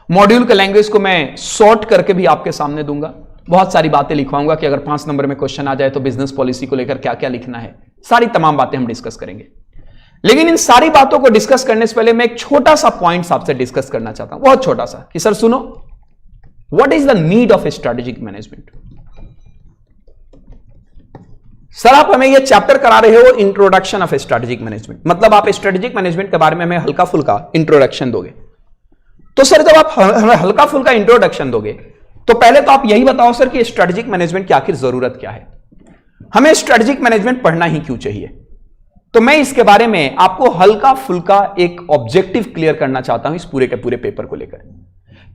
मॉड्यूल के लैंग्वेज को मैं सॉर्ट करके भी आपके सामने दूंगा, बहुत सारी बातें लिखवाऊंगा कि अगर 5 नंबर में क्वेश्चन आ जाए तो बिजनेस पॉलिसी को लेकर क्या क्या लिखना है, सारी तमाम बातें हम डिस्कस करेंगे। लेकिन इन सारी बातों को डिस्कस करने से पहले मैं एक छोटा सा पॉइंट आपसे डिस्कस करना चाहता हूं, बहुत छोटा सा, कि सर सुनो, what is the need of strategic management. Sir आप हमें ये चैप्टर करा रहे हो इंट्रोडक्शन ऑफ स्ट्रेटेजिक मैनेजमेंट, मतलब आप स्ट्रेटेजिक मैनेजमेंट के बारे में हमें हल्का फुल्का इंट्रोडक्शन दोगे। तो सर जब आप हमें हल्का फुल्का इंट्रोडक्शन दोगे तो पहले तो आप यही बताओ सर कि स्ट्रेटेजिक मैनेजमेंट की आखिर जरूरत क्या है, हमें स्ट्रेटेजिक मैनेजमेंट पढ़ना ही क्यों चाहिए। तो मैं इसके बारे में आपको हल्का फुल्का एक ऑब्जेक्टिव क्लियर करना चाहता हूं इस पूरे के पूरे पेपर को लेकर।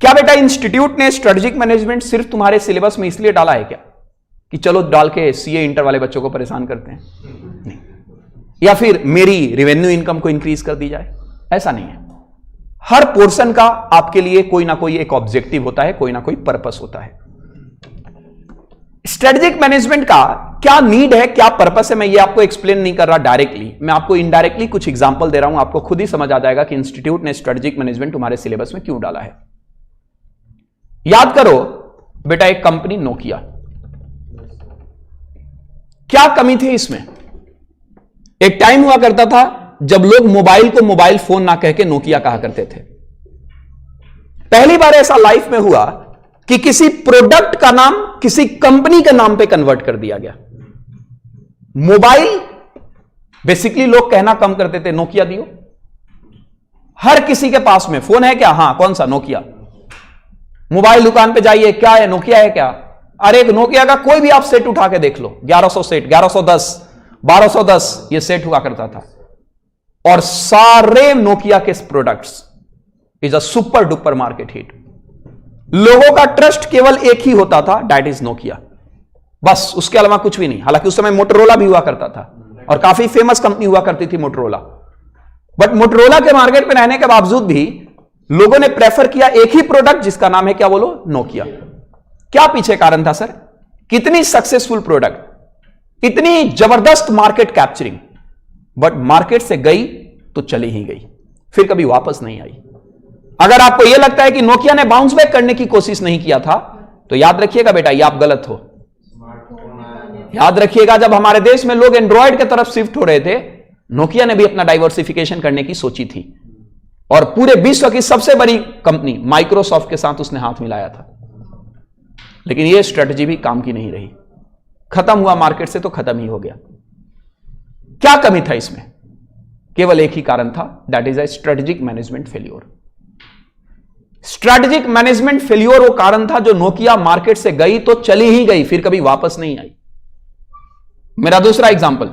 क्या बेटा इंस्टीट्यूट ने स्ट्रेटेजिक मैनेजमेंट सिर्फ तुम्हारे सिलेबस में इसलिए डाला है क्या कि चलो डाल के सीए इंटर वाले बच्चों को परेशान करते हैं, नहीं, या फिर मेरी रेवेन्यू इनकम को इंक्रीज कर दी जाए, ऐसा नहीं है। हर पोर्शन का आपके लिए कोई ना कोई एक ऑब्जेक्टिव होता है, कोई ना कोई पर्पस होता है। स्ट्रेटेजिक मैनेजमेंट का क्या नीड है, क्या पर्पस है, मैं ये आपको एक्सप्लेन नहीं कर रहा डायरेक्टली, मैं आपको इनडायरेक्टली कुछ एग्जांपल दे रहा हूं, आपको खुद ही समझ आ जाएगा कि इंस्टीट्यूट ने स्ट्रेटेजिक मैनेजमेंट तुम्हारे सिलेबस में क्यों डाला है। याद करो बेटा, एक कंपनी नोकिया, क्या कमी थी इसमें। एक टाइम हुआ करता था जब लोग मोबाइल को मोबाइल फोन ना कह के नोकिया कहा करते थे। पहली बार ऐसा लाइफ में हुआ कि किसी प्रोडक्ट का नाम किसी कंपनी के नाम पे कन्वर्ट कर दिया गया। मोबाइल बेसिकली लोग कहना कम करते थे, नोकिया दियो। हर किसी के पास में फोन है क्या, हां कौन सा, नोकिया। मोबाइल दुकान पे जाइए, क्या है, नोकिया है क्या, अरे एक नोकिया का कोई भी आप सेट उठा के देख लो, 1100 सेट, 1110, 1210 ये सेट हुआ करता था। और सारे नोकिया के products is a super duper market hit. लोगों का ट्रस्ट केवल एक ही होता था, दैट इज नोकिया, बस उसके अलावा कुछ भी नहीं। हालांकि उस समय मोटरोला भी हुआ करता था और काफी फेमस कंपनी हुआ करती थी मोटरोला, बट मोटरोला के मार्केट में रहने के बावजूद भी लोगों ने प्रेफर किया एक ही प्रोडक्ट जिसका नाम है, क्या बोलो, नोकिया। क्या पीछे कारण था सर, कितनी सक्सेसफुल प्रोडक्ट, इतनी जबरदस्त मार्केट कैप्चरिंग, बट मार्केट से गई तो चली ही गई, फिर कभी वापस नहीं आई। अगर आपको यह लगता है कि नोकिया ने बाउंस बैक करने की कोशिश नहीं किया था तो याद रखिएगा बेटा, ये आप गलत हो। याद रखिएगा जब हमारे देश में लोग एंड्रॉयड की तरफ शिफ्ट हो रहे थे, नोकिया ने भी अपना डाइवर्सिफिकेशन करने की सोची थी और पूरे विश्व की सबसे बड़ी कंपनी माइक्रोसॉफ्ट के साथ उसने हाथ मिलाया था। लेकिन यह स्ट्रेटजी भी काम की नहीं रही, खत्म हुआ मार्केट से तो खत्म ही हो गया। क्या कमी था इसमें, केवल एक ही कारण था, that is a strategic management failure. Strategic management failure वो कारण था जो नोकिया मार्केट से गई तो चली ही गई, फिर कभी वापस नहीं आई। मेरा दूसरा एग्जांपल,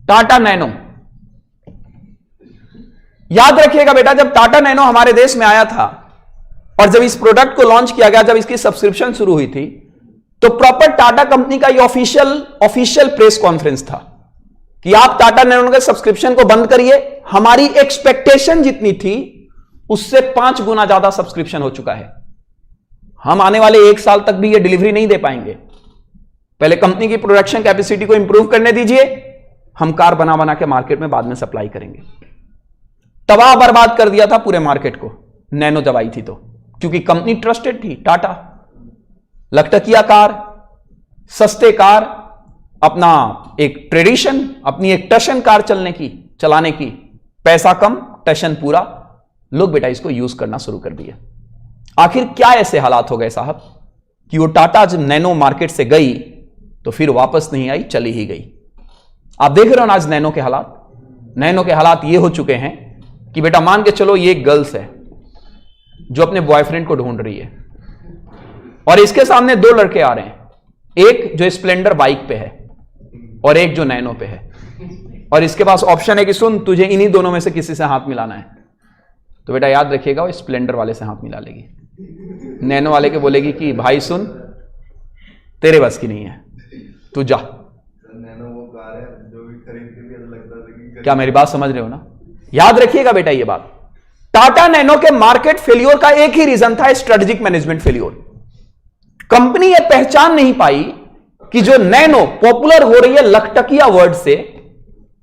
टाटा नैनो। याद रखिएगा बेटा, जब टाटा नैनो हमारे देश में आया था और जब इस प्रोडक्ट को लॉन्च किया गया, जब इसकी सब्सक्रिप्शन शुरू हुई थी, तो प्रॉपर टाटा कंपनी का ये ऑफिशियल प्रेस कॉन्फ्रेंस था कि आप टाटा नैनो के सब्सक्रिप्शन को बंद करिए। हमारी एक्सपेक्टेशन जितनी थी उससे 5 गुना ज्यादा सब्सक्रिप्शन हो चुका है। हम आने वाले 1 साल तक भी ये डिलीवरी नहीं दे पाएंगे। पहले कंपनी की प्रोडक्शन कैपेसिटी को इंप्रूव करने दीजिए, हम कार बना बना के मार्केट में बाद में सप्लाई करेंगे। तबाह बर्बाद कर दिया था पूरे मार्केट को नैनो जब आई थी तो, क्योंकि कंपनी ट्रस्टेड थी। टाटा लखटकिया कार, सस्ते कार, अपना एक ट्रेडिशन, अपनी एक टशन कार चलाने की, पैसा कम टशन पूरा, लोग बेटा इसको यूज करना शुरू कर दिया। आखिर क्या ऐसे हालात हो गए साहब कि वो टाटा जब नैनो मार्केट से गई तो फिर वापस नहीं आई, चली ही गई। आप देख रहे हो ना आज नैनो के हालात। नैनो के हालात ये हो चुके हैं कि बेटा मान के चलो ये गर्ल्स है जो अपने बॉयफ्रेंड को ढूंढ रही है और इसके सामने 2 लड़के आ रहे हैं, एक जो स्प्लेंडर बाइक पे है और एक जो नैनो पे है, और इसके पास ऑप्शन है कि सुन तुझे इन्हीं दोनों में से किसी से हाथ मिलाना है। तो बेटा याद रखिएगा वो स्प्लेंडर वाले से हाथ मिला लेगी, नैनो वाले के बोलेगी कि भाई सुन तेरे बस की नहीं है, तू जा। नैनो वो कार है जो भी खरीद के भी ऐसा लगता था कि क्या मेरी बात समझ रहे हो ना? याद रखिएगा बेटा ये बात। टाटा नैनो के मार्केट फेलियर का एक ही रीजन था, स्ट्रेटेजिक मैनेजमेंट फेलियर। कंपनी ये पहचान नहीं पाई कि जो नैनो पॉपुलर हो रही है लखटकिया वर्ड से,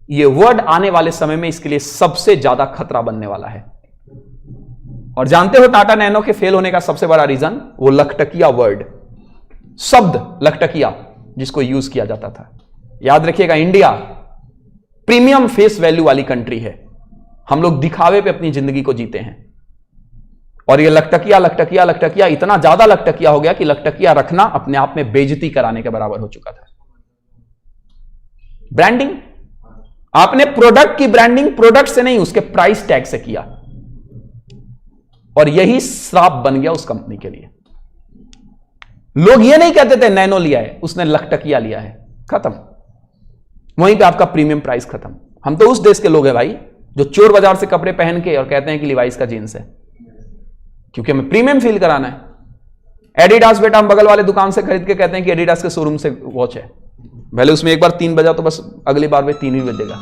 ये वर्ड आने वाले समय में इसके लिए सबसे ज्यादा खतरा बनने वाला है। और जानते हो टाटा नैनो के फेल होने का सबसे बड़ा रीजन वो लखटकिया वर्ड, शब्द लखटकिया जिसको यूज किया जाता था। याद रखिएगा, इंडिया प्रीमियम फेस वैल्यू वाली कंट्री है। हम लोग दिखावे पे अपनी जिंदगी को जीते हैं, और ये लखटकिया लखटकिया लखटकिया इतना ज्यादा लखटकिया हो गया कि लखटकिया रखना अपने आप में बेइज्जती कराने के बराबर हो चुका था। ब्रांडिंग, आपने प्रोडक्ट की ब्रांडिंग प्रोडक्ट से नहीं उसके प्राइस टैग से किया, और यही श्राप बन गया उस कंपनी के लिए। लोग ये नहीं कहते थे नैनो लिया है, उसने लखटकिया लिया है, खत्म। वहीं पे आपका प्रीमियम प्राइस खत्म। हम तो उस देश के लोग हैं भाई जो चोर बाजार से कपड़े पहन के और कहते हैं कि लिवाइस का जींस है, क्योंकि हमें प्रीमियम फील कराना है। एडिडास बेटा हम बगल वाले दुकान से खरीद के कहते हैं कि एडिडास के शोरूम से वॉच है, भले उसमें एक बार 3 बजा तो बस अगली बार में 3 ही बजेगा।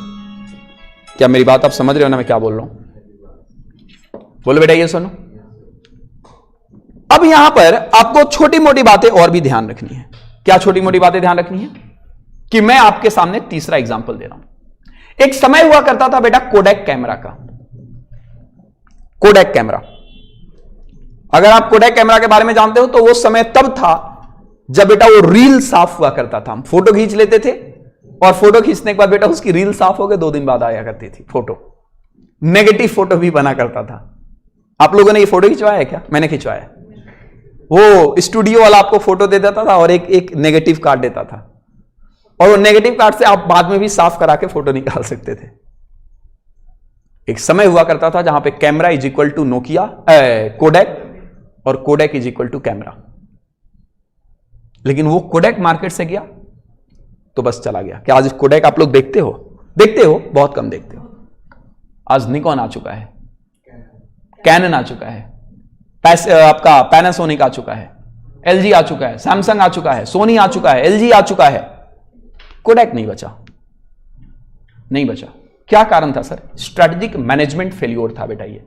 क्या मेरी बात आप समझ रहे हो ना मैं क्या बोल रहा हूं? बोलो बेटा ये सुनो। अब यहां पर आपको छोटी मोटी बातें और भी ध्यान रखनी है। क्या छोटी मोटी बातें ध्यान रखनी है? कि मैं आपके सामने तीसरा एग्जांपल दे रहा हूं। एक समय हुआ करता था बेटा कोडेक कैमरा का। कोडेक कैमरा, अगर आप कोडेक कैमरा के बारे में जानते हो तो वो समय तब था जब बेटा वो रील साफ हुआ करता था। हम फोटो खींच लेते थे और फोटो खींचने के बाद बेटा उसकी रील साफ हो गए 2 दिन बाद आया करती थी फोटो। नेगेटिव फोटो भी बना करता था। आप लोगों ने ये फोटो खिंचवाया है क्या? मैंने खिंचवाया। वो स्टूडियो वाला आपको फोटो दे देता था और एक नेगेटिव कार्ड देता था, और वो नेगेटिव कार्ड से आप बाद में भी साफ करा के फोटो निकाल सकते थे। एक समय हुआ करता था जहां पे camera is equal to Nokia codec और codec is equal to camera. लेकिन वो कोडेक मार्केट से गया तो बस चला गया। क्या आज कोडेक आप लोग देखते हो? देखते हो, बहुत कम देखते हो। आज निकॉन आ चुका है, कैनन आ चुका है, आपका पैनासोनिक आ चुका है, एलजी आ चुका है, सैमसंग आ चुका है, सोनी आ चुका है, एलजी आ चुका है। कोडेक नहीं बचा, नहीं बचा। क्या कारण था सर? स्ट्रेटेजिक मैनेजमेंट फेल्योर था बेटा ये।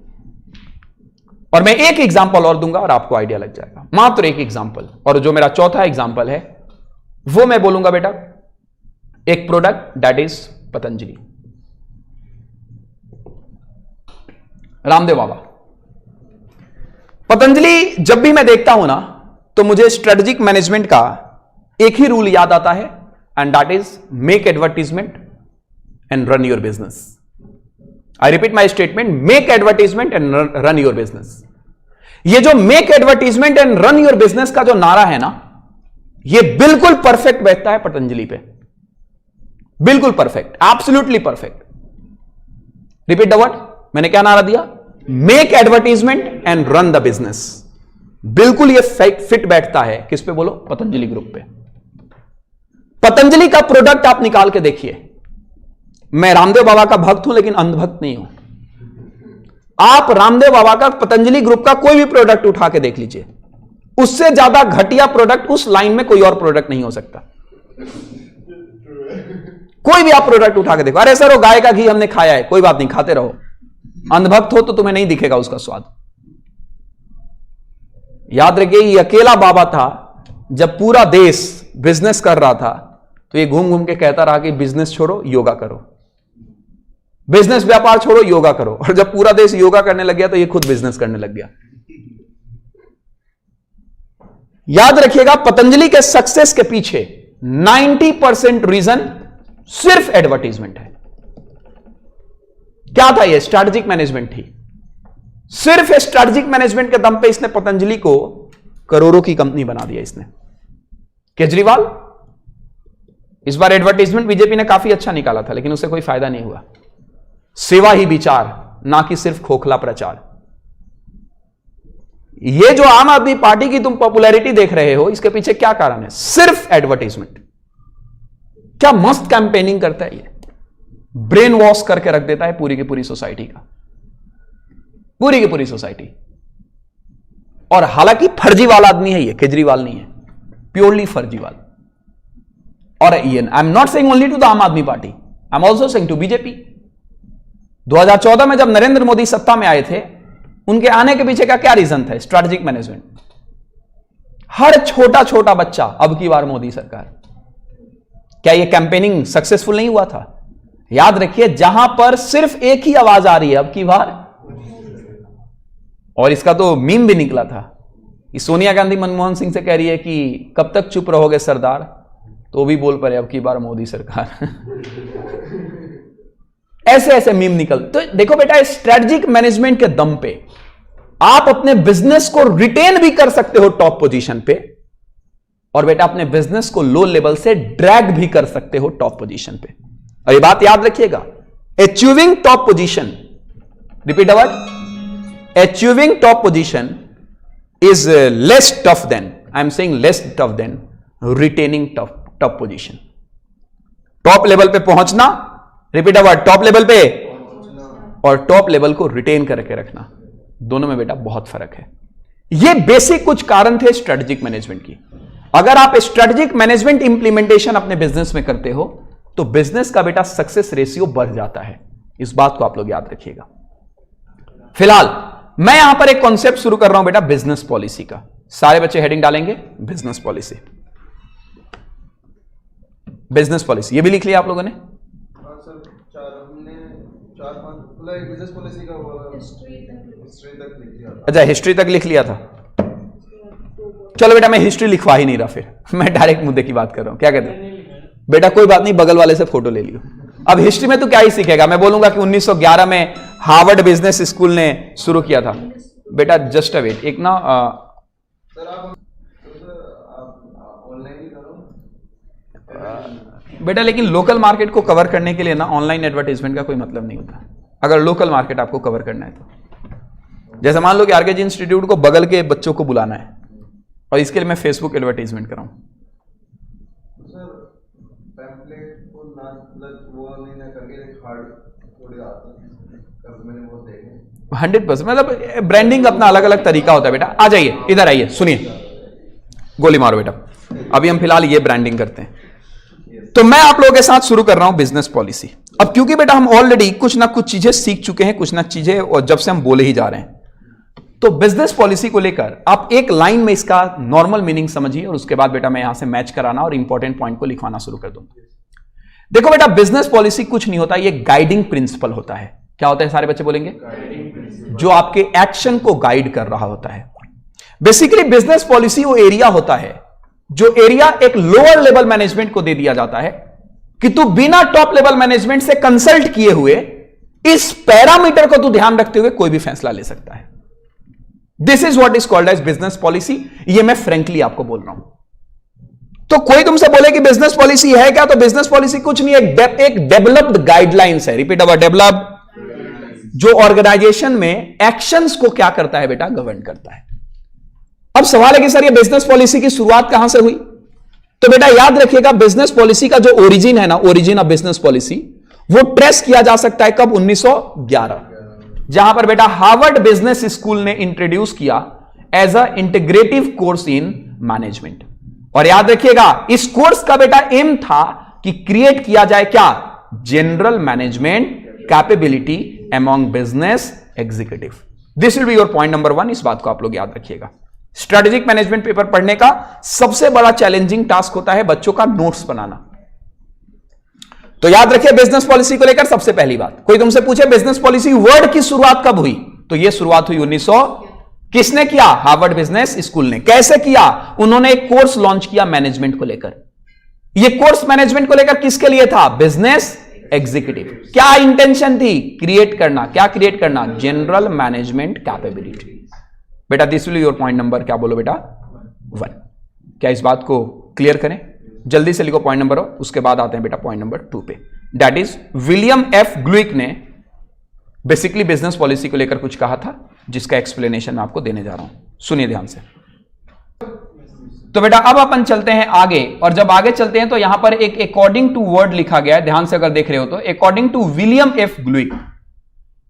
और मैं एक एग्जांपल और दूंगा और आपको आइडिया लग जाएगा, मात्र एक एग्जांपल। और जो मेरा चौथा एग्जांपल है वो मैं बोलूंगा बेटा एक product that is Patanjali. Ramdev Baba, Patanjali जब भी मैं देखता हूं ना तो मुझे स्ट्रेटेजिक मैनेजमेंट का एक ही रूल याद आता है, and that is make advertisement and run your business. I repeat my statement, make advertisement and run your business. ये जो make advertisement and run your business का जो नारा है ना, ये बिल्कुल परफेक्ट बैठता है पतंजलि पे, बिल्कुल perfect, absolutely perfect. Repeat the word, मैंने क्या नारा दिया? Make advertisement and run the business. बिल्कुल ये फिट बैठता है किस पे? बोलो, पतंजलि ग्रुप पे। पतंजलि का प्रोडक्ट आप निकाल के देखिए। मैं रामदेव बाबा का भक्त हूं लेकिन अंधभक्त नहीं हूं। आप रामदेव बाबा का पतंजलि ग्रुप का कोई भी प्रोडक्ट उठा के देख लीजिए, उससे ज्यादा घटिया प्रोडक्ट उस लाइन में कोई और प्रोडक्ट नहीं हो सकता। कोई भी आप प्रोडक्ट उठा के देखो। अरे सर वो गाय का घी हमने खाया है, कोई बात नहीं, खाते रहो। अंधभक्त हो तो तुम्हें नहीं दिखेगा उसका स्वाद। याद रखिए, ये अकेला बाबा था जब पूरा देश बिजनेस कर रहा था तो ये घूम घूम के कहता रहा कि बिजनेस छोड़ो योगा करो, बिजनेस व्यापार छोड़ो योगा करो। और जब पूरा देश योगा करने लग गया तो ये खुद बिजनेस करने लग गया। याद रखिएगा, पतंजलि के सक्सेस के पीछे 90% रीजन सिर्फ एडवर्टीजमेंट है। क्या था? ये स्ट्रैटेजिक मैनेजमेंट थी। सिर्फ स्ट्रैटेजिक मैनेजमेंट के दम पे इसने पतंजलि को करोड़ों की कंपनी बना दिया इसने। केजरीवाल, इस बार एडवर्टीजमेंट बीजेपी ने काफी अच्छा निकाला था लेकिन उससे कोई फायदा नहीं हुआ। सेवा ही विचार, ना कि सिर्फ खोखला प्रचार। ये जो आम आदमी पार्टी की तुम पॉपुलैरिटी देख रहे हो, इसके पीछे क्या कारण है? सिर्फ एडवर्टीजमेंट। क्या मस्त कैंपेनिंग करता है ये, ब्रेन वॉश करके रख देता है पूरी की पूरी सोसाइटी का, पूरी की पूरी सोसाइटी। और हालांकि फर्जीवाल आदमी है ये, केजरीवाल नहीं है, प्योरली फर्जीवाल। और I am not saying only to the Aam Aadmi Party, I am also saying to BJP. 2014 में जब नरेंद्र मोदी सत्ता में आए थे, उनके आने के पीछे का क्या रीजन था? Strategic management. हर छोटा छोटा बच्चा अब की बार मोदी सरकार। क्या यह कैंपेनिंग सक्सेसफुल नहीं हुआ था? याद रखिए, जहां पर सिर्फ एक ही आवाज आ रही है अब की बार, और इसका तो मीम भी निकला था कि सोनिया गांधी मनमोहन सिंह से कह रही है कि कब तक चुप रहोगे सरदार, तो भी बोल पड़े अब की बार मोदी सरकार। ऐसे ऐसे मीम निकल। तो देखो बेटा, स्ट्रेटेजिक मैनेजमेंट के दम पे आप अपने बिजनेस को रिटेन भी कर सकते हो टॉप पोजीशन पे, और बेटा अपने बिजनेस को लो लेवल से ड्रैग भी कर सकते हो टॉप पोजीशन पे। और ये बात याद रखिएगा, achieving top position, repeat the word, achieving top position is less tough than, I am saying less tough than retaining top position. Top level पे पहुंचना, repeat the word, top level पे, और टॉप लेवल को retain करके रखना, दोनों में बेटा बहुत फर्क है। ये बेसिक कुछ कारण थे स्ट्रेटेजिक मैनेजमेंट की। अगर आप स्ट्रेटेजिक मैनेजमेंट इंप्लीमेंटेशन अपने बिजनेस में करते हो तो बिजनेस का बेटा सक्सेस रेशियो बढ़ जाता है। इस बात को आप लोग याद रखिएगा। फिलहाल मैं यहां पर एक कॉन्सेप्ट शुरू कर रहा हूं बेटा, बिजनेस पॉलिसी का। सारे बच्चे हेडिंग डालेंगे बिजनेस पॉलिसी। बिजनेस पॉलिसी ये भी लिख लिया आप लोगों ने? बिजनेस पॉलिसी का हिस्ट्री तक लिख लिया था। अच्छा, हिस्ट्री तक लिख लिया था। चलो बेटा, मैं हिस्ट्री लिखवा ही नहीं रहा, फिर मैं डायरेक्ट मुद्दे की बात कर रहा हूं। क्या कहते हैं बेटा? कोई बात नहीं, बगल वाले से फोटो ले लियो। अब हिस्ट्री में तो क्या ही सीखेगा? मैं बोलूंगा कि 1911 में हार्वर्ड बिजनेस स्कूल ने शुरू किया था। बेटा जस्ट अ वेट, एक ना सर आप ऑनलाइन ही करो बेटा, लेकिन लोकल मार्केट को कवर करने के लिए ना ऑनलाइन एडवर्टाइजमेंट का कोई मतलब नहीं होता। अगर लोकल मार्केट आपको कवर करना है तो, जैसे मान लो कि आरकेजी इंस्टीट्यूट को बगल के बच्चों को बुलाना है और इसके लिए मैं फेसबुक एडवर्टाइजमेंट कराऊं, सर पैम्पलेट को ना वो नहीं ना करके हार्ड थोड़ी आते हैं, मैंने वो देखे 100%। मतलब ब्रांडिंग अपना अलग अलग तरीका होता है बेटा। आ जाइए, इधर आइए, सुनिए, गोली मारो बेटा। अभी हम फिलहाल ये ब्रांडिंग करते हैं। तो मैं आप लोगों के साथ शुरू कर रहा हूं बिजनेस पॉलिसी। अब क्योंकि बेटा हम ऑलरेडी कुछ ना कुछ चीजें सीख चुके हैं, कुछ ना चीजें, और जब से हम बोले ही जा रहे हैं, तो बिजनेस पॉलिसी को लेकर आप एक लाइन में इसका नॉर्मल मीनिंग समझिए, और उसके बाद बेटा मैं यहां से मैच कराना और इंपॉर्टेंट पॉइंट को लिखवाना शुरू कर दूंगा। देखो बेटा, बिजनेस पॉलिसी कुछ नहीं होता, ये गाइडिंग प्रिंसिपल होता है। क्या होता है? सारे बच्चे बोलेंगे, जो आपके एक्शन को गाइड कर रहा होता है। बेसिकली बिजनेस पॉलिसी वो एरिया होता है जो एरिया एक लोअर लेवल मैनेजमेंट को दे दिया जाता है कि तू बिना टॉप लेवल मैनेजमेंट से कंसल्ट किए हुए इस पैरामीटर को तू ध्यान रखते हुए कोई भी फैसला ले सकता है। This is what is called as business policy. ये मैं फ्रेंकली आपको बोल रहा हूं। तो कोई तुमसे बोले कि बिजनेस पॉलिसी है क्या, तो बिजनेस पॉलिसी कुछ नहीं, एक डेवलप्ड गाइडलाइंस है। रिपीट अवर, डेवलप्ड, जो ऑर्गेनाइजेशन में एक्शंस को क्या करता है बेटा, गवर्न करता है। अब सवाल है कि सर ये बिजनेस पॉलिसी की शुरुआत कहां से हुई? तो बेटा याद रखिएगा, बिजनेस पॉलिसी का जो ओरिजिन है ना, ओरिजिन ऑफ बिजनेस पॉलिसी, वो ट्रेस किया जा सकता है कब? 1911, जहां पर बेटा हार्वर्ड बिजनेस स्कूल ने इंट्रोड्यूस किया as a integrative course in management. और याद रखिएगा, इस कोर्स का बेटा एम था कि क्रिएट किया जाए क्या? General management capability among business executive. This will be your point number 1। इस बात को आप लोग याद रखिएगा। स्ट्रेटेजिक मैनेजमेंट पेपर पढ़ने का सबसे बड़ा चैलेंजिंग टास्क होता है बच्चों का नोट्स बनाना। तो याद रखिए, बिजनेस पॉलिसी को लेकर सबसे पहली बात, कोई तुमसे पूछे बिजनेस पॉलिसी वर्ड की शुरुआत कब हुई, तो यह शुरुआत हुई 1900। किसने किया? हार्वर्ड बिजनेस स्कूल ने। कैसे किया? उन्होंने एक कोर्स लॉन्च किया मैनेजमेंट को लेकर। यह कोर्स मैनेजमेंट को लेकर किसके लिए था? Business executive. क्या इंटेंशन थी? क्रिएट करना। क्या क्रिएट करना? General management capability. बेटा this will your point number, क्या बोलो बेटा, 1। क्या इस बात को क्लियर करें? जल्दी से लिखो पॉइंट नंबर 1, उसके बाद आते हैं बेटा पॉइंट नंबर 2 पे। दैट इज विलियम एफ ग्लुइक ने बेसिकली बिजनेस पॉलिसी को लेकर कुछ कहा था, जिसका एक्सप्लेनेशन मैं आपको देने जा रहा हूं। सुनिए ध्यान से। तो बेटा अब अपन चलते हैं आगे, और जब आगे चलते हैं तो यहां पर एक अकॉर्डिंग टू वर्ड लिखा गया है, ध्यान से अगर देख रहे हो तो, अकॉर्डिंग टू विलियम एफ ग्लुइक।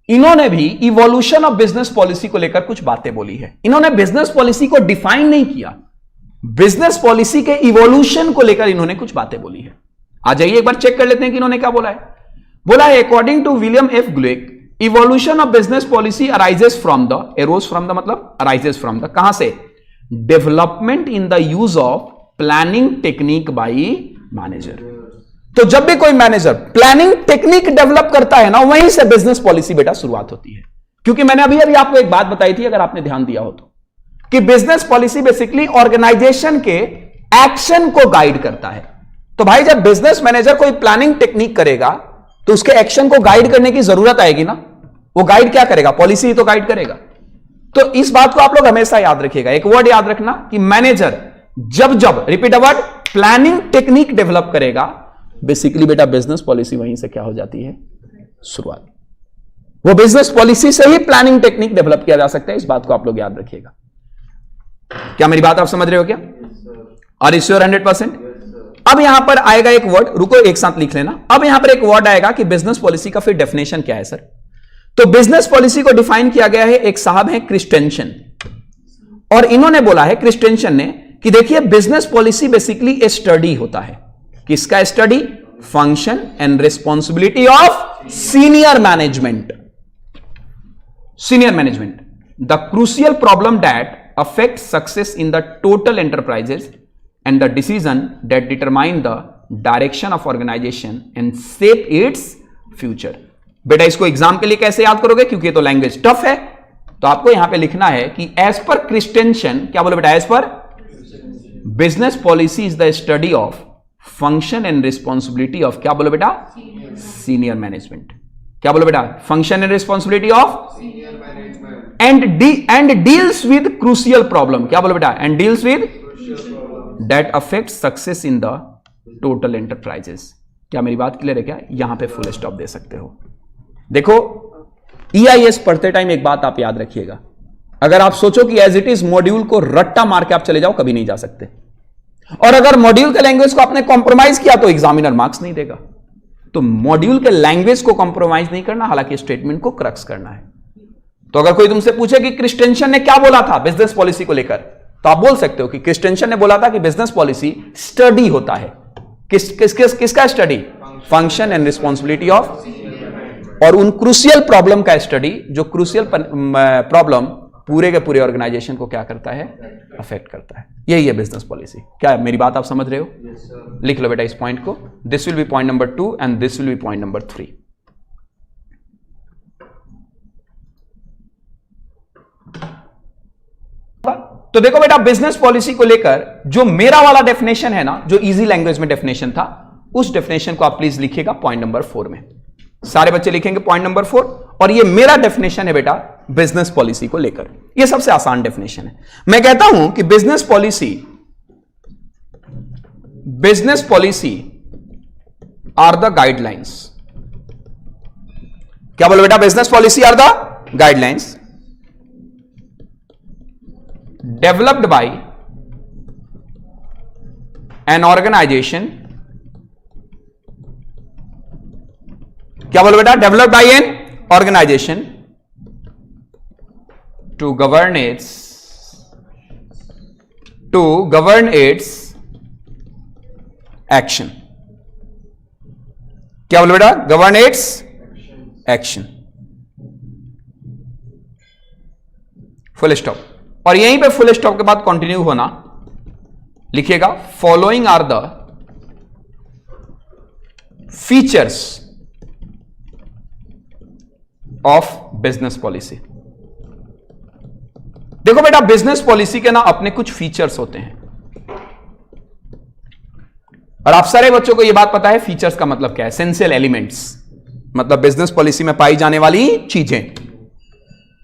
इन्होंने भी इवोल्यूशन ऑफ बिजनेस पॉलिसी को लेकर कुछ बातें बोली है। इन्होंने बिजनेस पॉलिसी को डिफाइन नहीं किया, बिजनेस पॉलिसी के इवोल्यूशन को लेकर इन्होंने कुछ बातें बोली है। आ जाइए एक बार चेक कर लेते हैं कि इन्होंने क्या बोला है। बोला है according to William F Glueck, evolution of business policy arises from the, arose from the मतलब अराइजेस फ्रॉम द, कहां से? Development in the use of planning technique by manager. तो जब भी कोई मैनेजर प्लानिंग टेक्निक डेवलप करता है ना, वहीं से बिजनेस पॉलिसी बेटा शुरुआत होती है। क्योंकि मैंने अभी अभी आपको एक बात बताई थी, अगर आपने ध्यान दिया हो तो, कि बिजनेस पॉलिसी बेसिकली ऑर्गेनाइजेशन के एक्शन को गाइड करता है। तो भाई जब बिजनेस मैनेजर कोई प्लानिंग टेक्निक करेगा तो उसके एक्शन को गाइड करने की जरूरत आएगी ना। वो गाइड क्या करेगा? पॉलिसी ही तो गाइड करेगा। तो इस बात को आप लोग हमेशा याद रखिएगा। एक वर्ड याद रखना कि मैनेजर जब जब, repeat a word, planning technique develop करेगा, बेसिकली बेटा बिजनेस पॉलिसी वहीं से क्या हो जाती है? शुरुआत। वो बिजनेस पॉलिसी से ही प्लानिंग टेक्निक डेवलप किया जा सकता है। इस बात को आप लोग याद रखिएगा। क्या मेरी बात आप समझ रहे हो क्या? और श्योर 100%? अब यहां पर आएगा एक वर्ड, रुको एक साथ लिख लेना। अब यहां पर एक वर्ड आएगा कि बिजनेस पॉलिसी का फिर डेफिनेशन क्या है सर? तो बिजनेस पॉलिसी को डिफाइन किया गया है, एक साहब है क्रिस्टेंशन, और इन्होंने बोला है, क्रिस्टेंशन ने, कि देखिए बिजनेस पॉलिसी बेसिकली ए स्टडी होता है। किसका study? Function and responsibility of senior management. Senior management, the crucial problem that affect success in the total enterprises and the decision that determine the direction of organization and shape its future। बेटा इसको exam के लिए कैसे याद करोगे? क्योंकि ये तो लैंग्वेज टफ है, तो आपको यहां पे लिखना है कि एज पर क्रिस्टेंशन, क्या बोलो बेटा? As per business policy is the study of function and responsibility of, क्या बोलो बेटा? Senior management. क्या बोलो बेटा? Function and responsibility of senior management and deals with crucial problem. क्या बोलो बेटा? And deals with that affects success in the total enterprises। क्या मेरी बात क्लियर है क्या? यहां पे फुल स्टॉप दे सकते हो। देखो EIS पढ़ते टाइम एक बात आप याद रखिएगा, अगर आप सोचो कि एज इट इज मॉड्यूल को रट्टा मार के आप चले जाओ, कभी नहीं जा सकते। और अगर मॉड्यूल के लैंग्वेज को आपने कॉम्प्रोमाइज किया तो एग्जामिनर मार्क्स नहीं देगा। तो मॉड्यूल के लैंग्वेज को कॉम्प्रोमाइज नहीं करना, हालांकि स्टेटमेंट को क्रक्स करना है। तो अगर कोई तुमसे पूछे कि क्रिस्टेंशन ने क्या बोला था बिजनेस पॉलिसी को लेकर, तो आप बोल सकते हो कि क्रिस्टेंशन ने बोला था कि बिजनेस पॉलिसी स्टडी होता है। किसका study? Function and responsibility of, और उन क्रूशियल प्रॉब्लम का स्टडी, जो क्रूशियल प्रॉब्लम पूरे के पूरे ऑर्गेनाइजेशन को क्या करता है? अफेक्ट करता है। यही है बिजनेस पॉलिसी। क्या मेरी बात आप समझ रहे हो? लिख लो बेटा इस पॉइंट को। This will be point number 2 and this will be point number 3। तो देखो बेटा, बिजनेस पॉलिसी को लेकर जो मेरा वाला डेफिनेशन है ना, जो इजी लैंग्वेज में डेफिनेशन था, उस डेफिनेशन को आप प्लीज लिखिएगा पॉइंट नंबर 4 में। सारे बच्चे लिखेंगे पॉइंट नंबर 4, और ये मेरा डेफिनेशन है बेटा बिजनेस पॉलिसी को लेकर। ये सबसे आसान डेफिनेशन है। मैं कहता हूं कि business policy are the guidelines. क्या बोलो बेटा? Business policy are the guidelines developed by an organization। क्या बोलो बेटा? developed by an organization to govern its action। क्या बोलो बेटा? govern its action। Full stop. और यहीं पे फुल स्टॉप के बाद कंटिन्यू होना, लिखिएगा following are the features of business policy. देखो बेटा, बिजनेस पॉलिसी के ना अपने कुछ फीचर्स होते हैं, और आप सारे बच्चों को यह बात पता है फीचर्स का मतलब क्या है। एसेंशियल एलिमेंट्स मतलब बिजनेस पॉलिसी में पाई जाने वाली चीजें।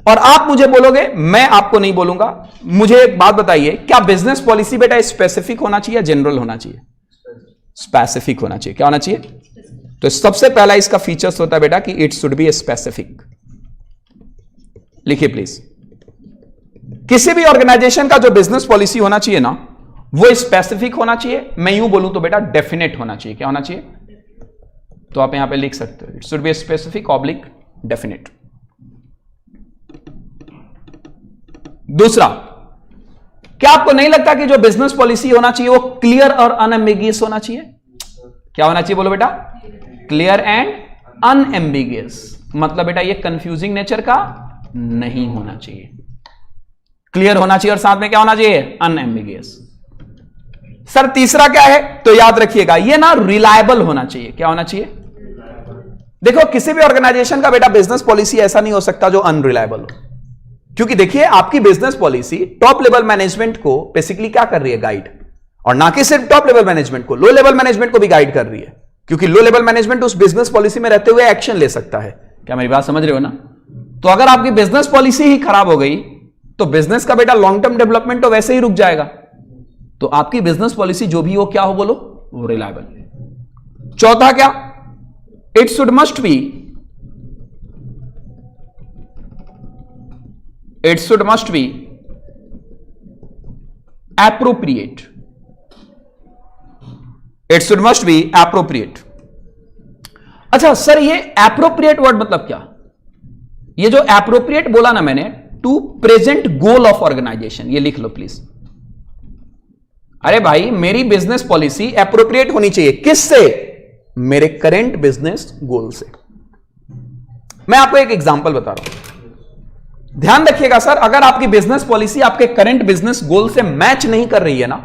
और आप मुझे बोलोगे, मैं आपको नहीं बोलूंगा, मुझे एक बात बताइए, क्या बिजनेस पॉलिसी बेटा स्पेसिफिक होना चाहिए या जनरल होना चाहिए? स्पेसिफिक होना चाहिए। क्या होना चाहिए? तो सबसे पहला इसका फीचर्स होता है बेटा कि इट शुड बी स्पेसिफिक। लिखिए प्लीज, किसी भी ऑर्गेनाइजेशन का जो बिजनेस पॉलिसी होना चाहिए ना, वो स्पेसिफिक होना चाहिए। मैं यूं बोलूं तो बेटा डेफिनेट होना चाहिए। क्या होना चाहिए? तो आप यहां पे लिख सकते हो, it should be specific oblique definite. दूसरा, क्या आपको नहीं लगता कि जो बिजनेस पॉलिसी होना चाहिए वो क्लियर और अनएम्बिगियस होना चाहिए? क्या होना चाहिए बोलो बेटा? Clear and unambiguous. मतलब बेटा ये कंफ्यूजिंग नेचर का नहीं होना चाहिए। क्लियर होना चाहिए और साथ में क्या होना चाहिए? अनएम्बिगियस। सर तीसरा क्या है? तो याद रखिएगा, ये ना रिलायबल होना चाहिए। क्या होना चाहिए? देखो किसी भी ऑर्गेनाइजेशन का बेटा बिजनेस पॉलिसी ऐसा नहीं हो सकता जो अनरिलायबल हो, क्योंकि देखिए आपकी business policy top level management को बेसिकली क्या कर रही है, गाइड, और ना कि सिर्फ टॉप लेवल मैनेजमेंट को, लो लेवल मैनेजमेंट को भी गाइड कर रही है, क्योंकि लो लेवल मैनेजमेंट उस बिजनेस पॉलिसी में रहते हुए एक्शन ले सकता है। क्या मेरी बात समझ रहे हो ना? तो अगर आपकी बिजनेस पॉलिसी ही खराब हो गई तो बिजनेस का बेटा लॉन्ग टर्म डेवलपमेंट तो वैसे ही रुक जाएगा। तो आपकी बिजनेस पॉलिसी जो भी हो, क्या हो बोलो, वो रिलायबल। चौथा क्या, it should must be, it should must be appropriate, it should must be appropriate. अच्छा सर, ये एप्रोप्रिएट वर्ड मतलब क्या? ये जो एप्रोप्रिएट बोला ना मैंने, to present goal of organisation, ये लिख लो प्लीज। अरे भाई मेरी बिजनेस पॉलिसी एप्रोप्रिएट होनी चाहिए, किससे? मेरे करंट बिजनेस गोल से। मैं आपको एक एग्जांपल बता रहा हूं, ध्यान रखिएगा सर, अगर आपकी बिजनेस पॉलिसी आपके करंट बिजनेस गोल से मैच नहीं कर रही है ना,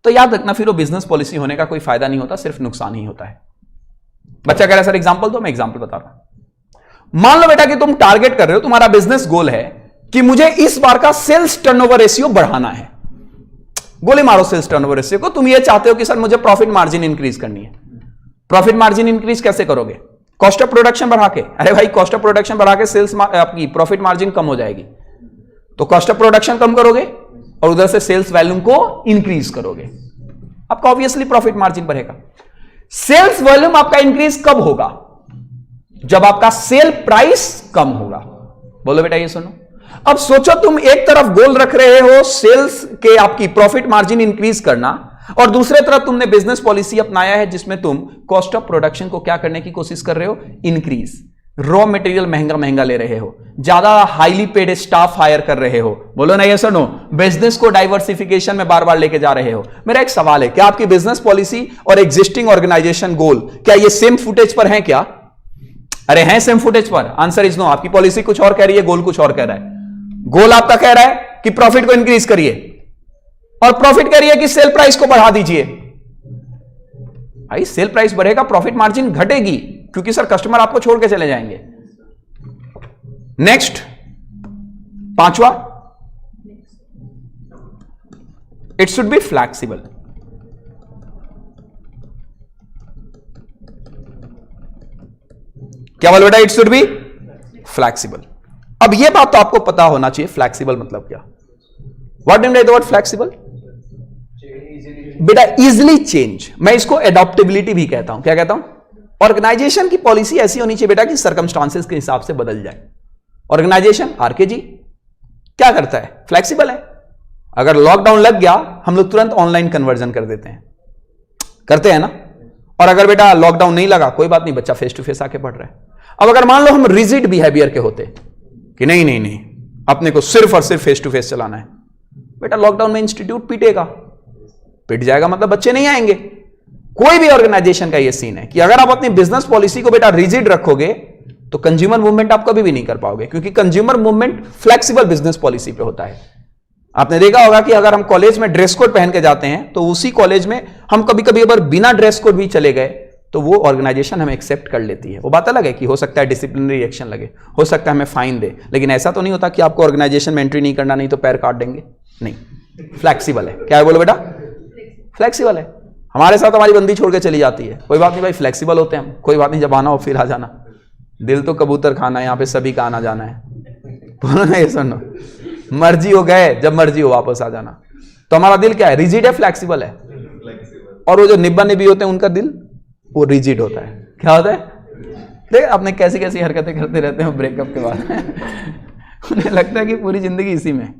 तो याद रखना फिर वो बिजनेस पॉलिसी होने का कोई फायदा नहीं होता, सिर्फ नुकसान ही होता है। बच्चा कह रहा है सर एग्जांपल दो, मैं एग्जांपल बता रहा हूं। मान लो बेटा कि तुम टारगेट कर रहे हो, तुम्हारा बिजनेस गोल है कि मुझे इस बार का सेल्स टर्नओवर रेशियो बढ़ाना है। गोली मारो सेल्स टर्नओवर रेशियो को। तुम ये चाहते हो कि सर मुझे प्रॉफिट मार्जिन इंक्रीज करनी है। प्रॉफिट मार्जिन इंक्रीज कैसे करोगे? कॉस्ट ऑफ प्रोडक्शन बढ़ा के। अरे भाई कॉस्ट ऑफ प्रोडक्शन बढ़ा के सेल्स आपकी प्रॉफिट मार्जिन कम हो जाएगी, तो कॉस्ट ऑफ प्रोडक्शन कम करोगे और उधर से सेल्स वॉल्यूम को इंक्रीज करोगे, आपका ऑब्वियसली प्रॉफिट मार्जिन बढ़ेगा। सेल्स वॉल्यूम आपका इंक्रीज कब होगा? जब आपका सेल प्राइस कम होगा। बोलो बेटा ये सुनो। अब सोचो तुम एक तरफ गोल रख रहे हो सेल्स के आपकी प्रॉफिट मार्जिन इंक्रीज करना, और दूसरे तरफ तुमने बिजनेस पॉलिसी अपनाया है जिसमें तुम कॉस्ट ऑफ प्रोडक्शन को क्या करने की कोशिश कर रहे हो? इंक्रीज। रॉ मटेरियल महंगा महंगा ले रहे हो, ज्यादा हाईली पेड स्टाफ हायर कर रहे हो। बोलो ना ये सुनो, बिजनेस को डाइवर्सिफिकेशन में बार बार लेके जा रहे हो। मेरा एक सवाल है, क्या आपकी बिजनेस पॉलिसी और एग्जिस्टिंग ऑर्गेनाइजेशन गोल क्या ये सेम फुटेज पर है क्या? अरे हैं सेम फुटेज पर? Answer is no. आपकी पॉलिसी कुछ और कह रही है, गोल कुछ और कह रहा है। गोल आपका कह रहा है कि प्रॉफिट को इंक्रीज करिए, और प्रॉफिट कह रही है कि सेल प्राइस को बढ़ा दीजिए। भाई सेल प्राइस बढ़ेगा, प्रॉफिट मार्जिन घटेगी, क्योंकि सर कस्टमर आपको छोड़ के चले जाएंगे। नेक्स्ट, पांचवा, इट शुड बी फ्लैक्सिबल। क्या बोल बेटा? It should be flexible. अब यह बात तो आपको पता होना चाहिए, फ्लैक्सिबल मतलब क्या? What mean by the word flexible? बेटा इजिली चेंज। मैं इसको एडॉप्टेबिलिटी भी कहता हूं। क्या कहता हूं? ऑर्गेनाइजेशन की पॉलिसी ऐसी होनी चाहिए बेटा कि सर्कमस्टांसेस के हिसाब से बदल जाए। ऑर्गेनाइजेशन आरकेजी क्या करता है? फ्लैक्सिबल है। अगर लॉकडाउन लग गया, हम लोग तुरंत ऑनलाइन कन्वर्जन कर देते हैं, करते हैं ना। और अगर बेटा लॉकडाउन नहीं लगा, कोई बात नहीं, बच्चा फेस टू फेस आके पढ़ रहा है। अब अगर मान लो हम रिजिड बिहेवियर के होते कि नहीं नहीं नहीं, अपने को सिर्फ और सिर्फ फेस टू फेस चलाना है, बेटा लॉकडाउन में इंस्टीट्यूट पीटेगा, पिट जाएगा, मतलब बच्चे नहीं आएंगे। कोई भी ऑर्गेनाइजेशन का ये सीन है कि अगर आप अपनी बिजनेस पॉलिसी को बेटा रिजिड रखोगे तो कंज्यूमर मूवमेंट आप कभी भी नहीं कर पाओगे, क्योंकि consumer movement flexible business policy पे होता है। आपने देखा होगा कि अगर हम कॉलेज में ड्रेस कोड पहन के जाते हैं तो उसी कॉलेज में हम कभी कभी अगर बिना ड्रेस कोड भी चले गए तो वो ऑर्गेनाइजेशन हमें एक्सेप्ट कर लेती है। वो बात अलग है कि हो सकता है डिसिप्लिनरी एक्शन लगे, हो सकता है हमें फाइन दे, लेकिन ऐसा तो नहीं होता कि आपको ऑर्गेनाइजेशन में एंट्री नहीं करना, नहीं तो पैर काट देंगे। नहीं, फ्लेक्सिबल है। क्या है बोलो बेटा? फ्लेक्सिबल है। हमारे साथ हमारी बंदी छोड़ के चली जाती है, कोई बात नहीं भाई, फ्लेक्सिबल होते हैं हम, कोई बात नहीं, जब आना हो फिर आ जाना। दिल तो कबूतर खाना है, यहाँ पे सभी का आना जाना है। बोलो ना ये सुनो, मर्जी हो गए, जब मर्जी हो वापस आ जाना। तो हमारा दिल क्या है? रिजिड है, फ्लेक्सिबल है। और वो जो निब्बा निब्बी होते हैं उनका दिल वो रिजिड होता है। क्या होता है? देख आपने कैसी कैसी हरकतें करते रहते हैं ब्रेकअप के बाद। उन्हें लगता है कि पूरी जिंदगी इसी में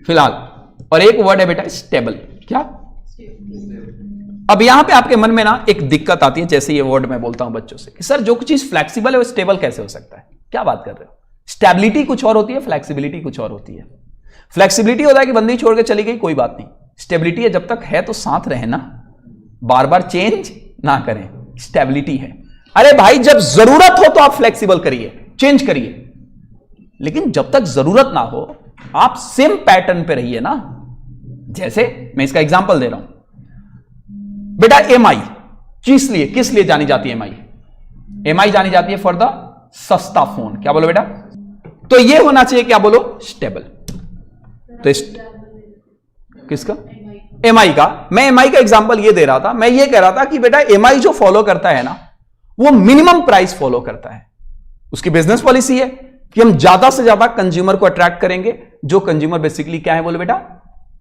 फिलहाल। और एक वर्ड है बेटा स्टेबल। क्या? अब यहां पे आपके मन में ना एक दिक्कत आती है, जैसे ये वर्ड मैं बोलता हूं बच्चों से कि सर जो चीज फ्लेक्सिबल है वो स्टेबल कैसे हो सकता है? क्या बात कर रहे हो? स्टेबिलिटी कुछ और होती है, फ्लेक्सिबिलिटी कुछ और होती है। फ्लेक्सिबिलिटी होता है कि बंदी छोड़ के चली गई, कोई बात नहीं। स्टेबिलिटी है जब तक है तो साथ रहे ना, बार बार चेंज ना करें, स्टेबिलिटी है। अरे भाई जब जरूरत हो तो आप फ्लेक्सिबल करिए, चेंज करिए, लेकिन जब तक जरूरत ना हो आप सेम पैटर्न पे रहिए ना। जैसे मैं इसका एग्जांपल दे रहा हूं बेटा, एमआई किस लिए जानी जाती है? एमआई MI जानी जाती है फॉर द सस्ता फोन। क्या बोलो बेटा? तो ये होना चाहिए, क्या बोलो? स्टेबल। तो किसका? MI का। मैं MI का एग्जांपल ये दे रहा था, मैं ये कह रहा था कि बेटा MI जो फॉलो करता है ना, वो मिनिमम प्राइस फॉलो करता है। उसकी बिजनेस पॉलिसी है कि हम ज्यादा से ज्यादा कंज्यूमर को अट्रैक्ट करेंगे, जो कंज्यूमर बेसिकली क्या है बोलो बेटा?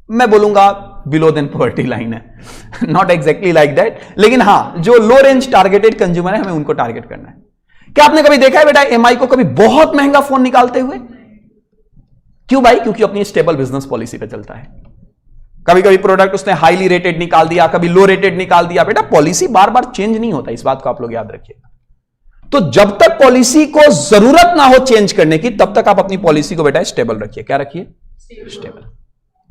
मैं बोलूंगा बिलो देन पॉवर्टी लाइन है, नॉट एग्जैक्टली लाइक दैट, लेकिन हां जो लो रेंज टारगेटेड कंज्यूमर है, हमें उनको टारगेट करना है। क्या आपने कभी देखा है बेटा MI को कभी बहुत महंगा फोन निकालते हुए? क्यों भाई? क्योंकि अपनी स्टेबल बिजनेस पॉलिसी पे चलता है। कभी कभी प्रोडक्ट उसने हाईली रेटेड निकाल दिया, कभी लो रेटेड निकाल दिया। बेटा पॉलिसी बार बार चेंज नहीं होता, इस बात को आप लोग याद रखिएगा। तो जब तक पॉलिसी को जरूरत ना हो चेंज करने की, तब तक आप अपनी पॉलिसी को बेटा स्टेबल रखिए। क्या रखिए? स्टेबल।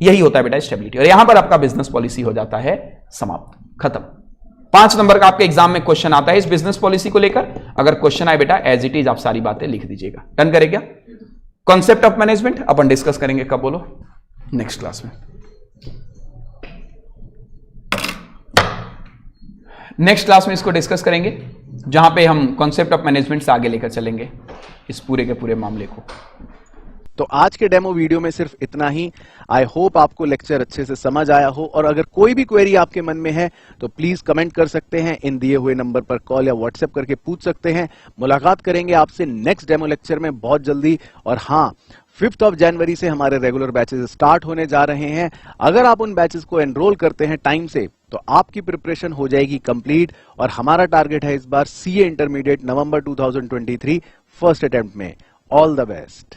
यही होता है बेटा स्टेबिलिटी। और यहां पर आपका बिजनेस पॉलिसी हो जाता है समाप्त, खत्म। 5 नंबर का आपके एग्जाम में क्वेश्चन आता है इस बिजनेस पॉलिसी को लेकर। अगर क्वेश्चन आए बेटा एज इट इज आप सारी बातें लिख दीजिएगा। डन करें क्या? Concept of management upon discuss करेंगे कब बोलो? नेक्स्ट क्लास में। नेक्स्ट क्लास में इसको डिस्कस करेंगे, जहां पे हम कॉन्सेप्ट ऑफ मैनेजमेंट से आगे लेकर चलेंगे इस पूरे के पूरे मामले को। तो आज के डेमो वीडियो में सिर्फ इतना ही। आई होप आपको लेक्चर अच्छे से समझ आया हो, और अगर कोई भी क्वेरी आपके मन में है तो प्लीज कमेंट कर सकते हैं, इन दिए हुए नंबर पर कॉल या व्हाट्सएप करके पूछ सकते हैं। मुलाकात करेंगे आपसे नेक्स्ट डेमो लेक्चर में बहुत जल्दी। और हाँ, 5 जनवरी से हमारे रेगुलर बैचेस स्टार्ट होने जा रहे हैं। अगर आप उन बैचेस को एनरोल करते हैं टाइम से, तो आपकी प्रिपरेशन हो जाएगी कंप्लीट। और हमारा टारगेट है इस बार CA इंटरमीडिएट नवंबर 2023 फर्स्ट अटेम्प्ट में। All the best.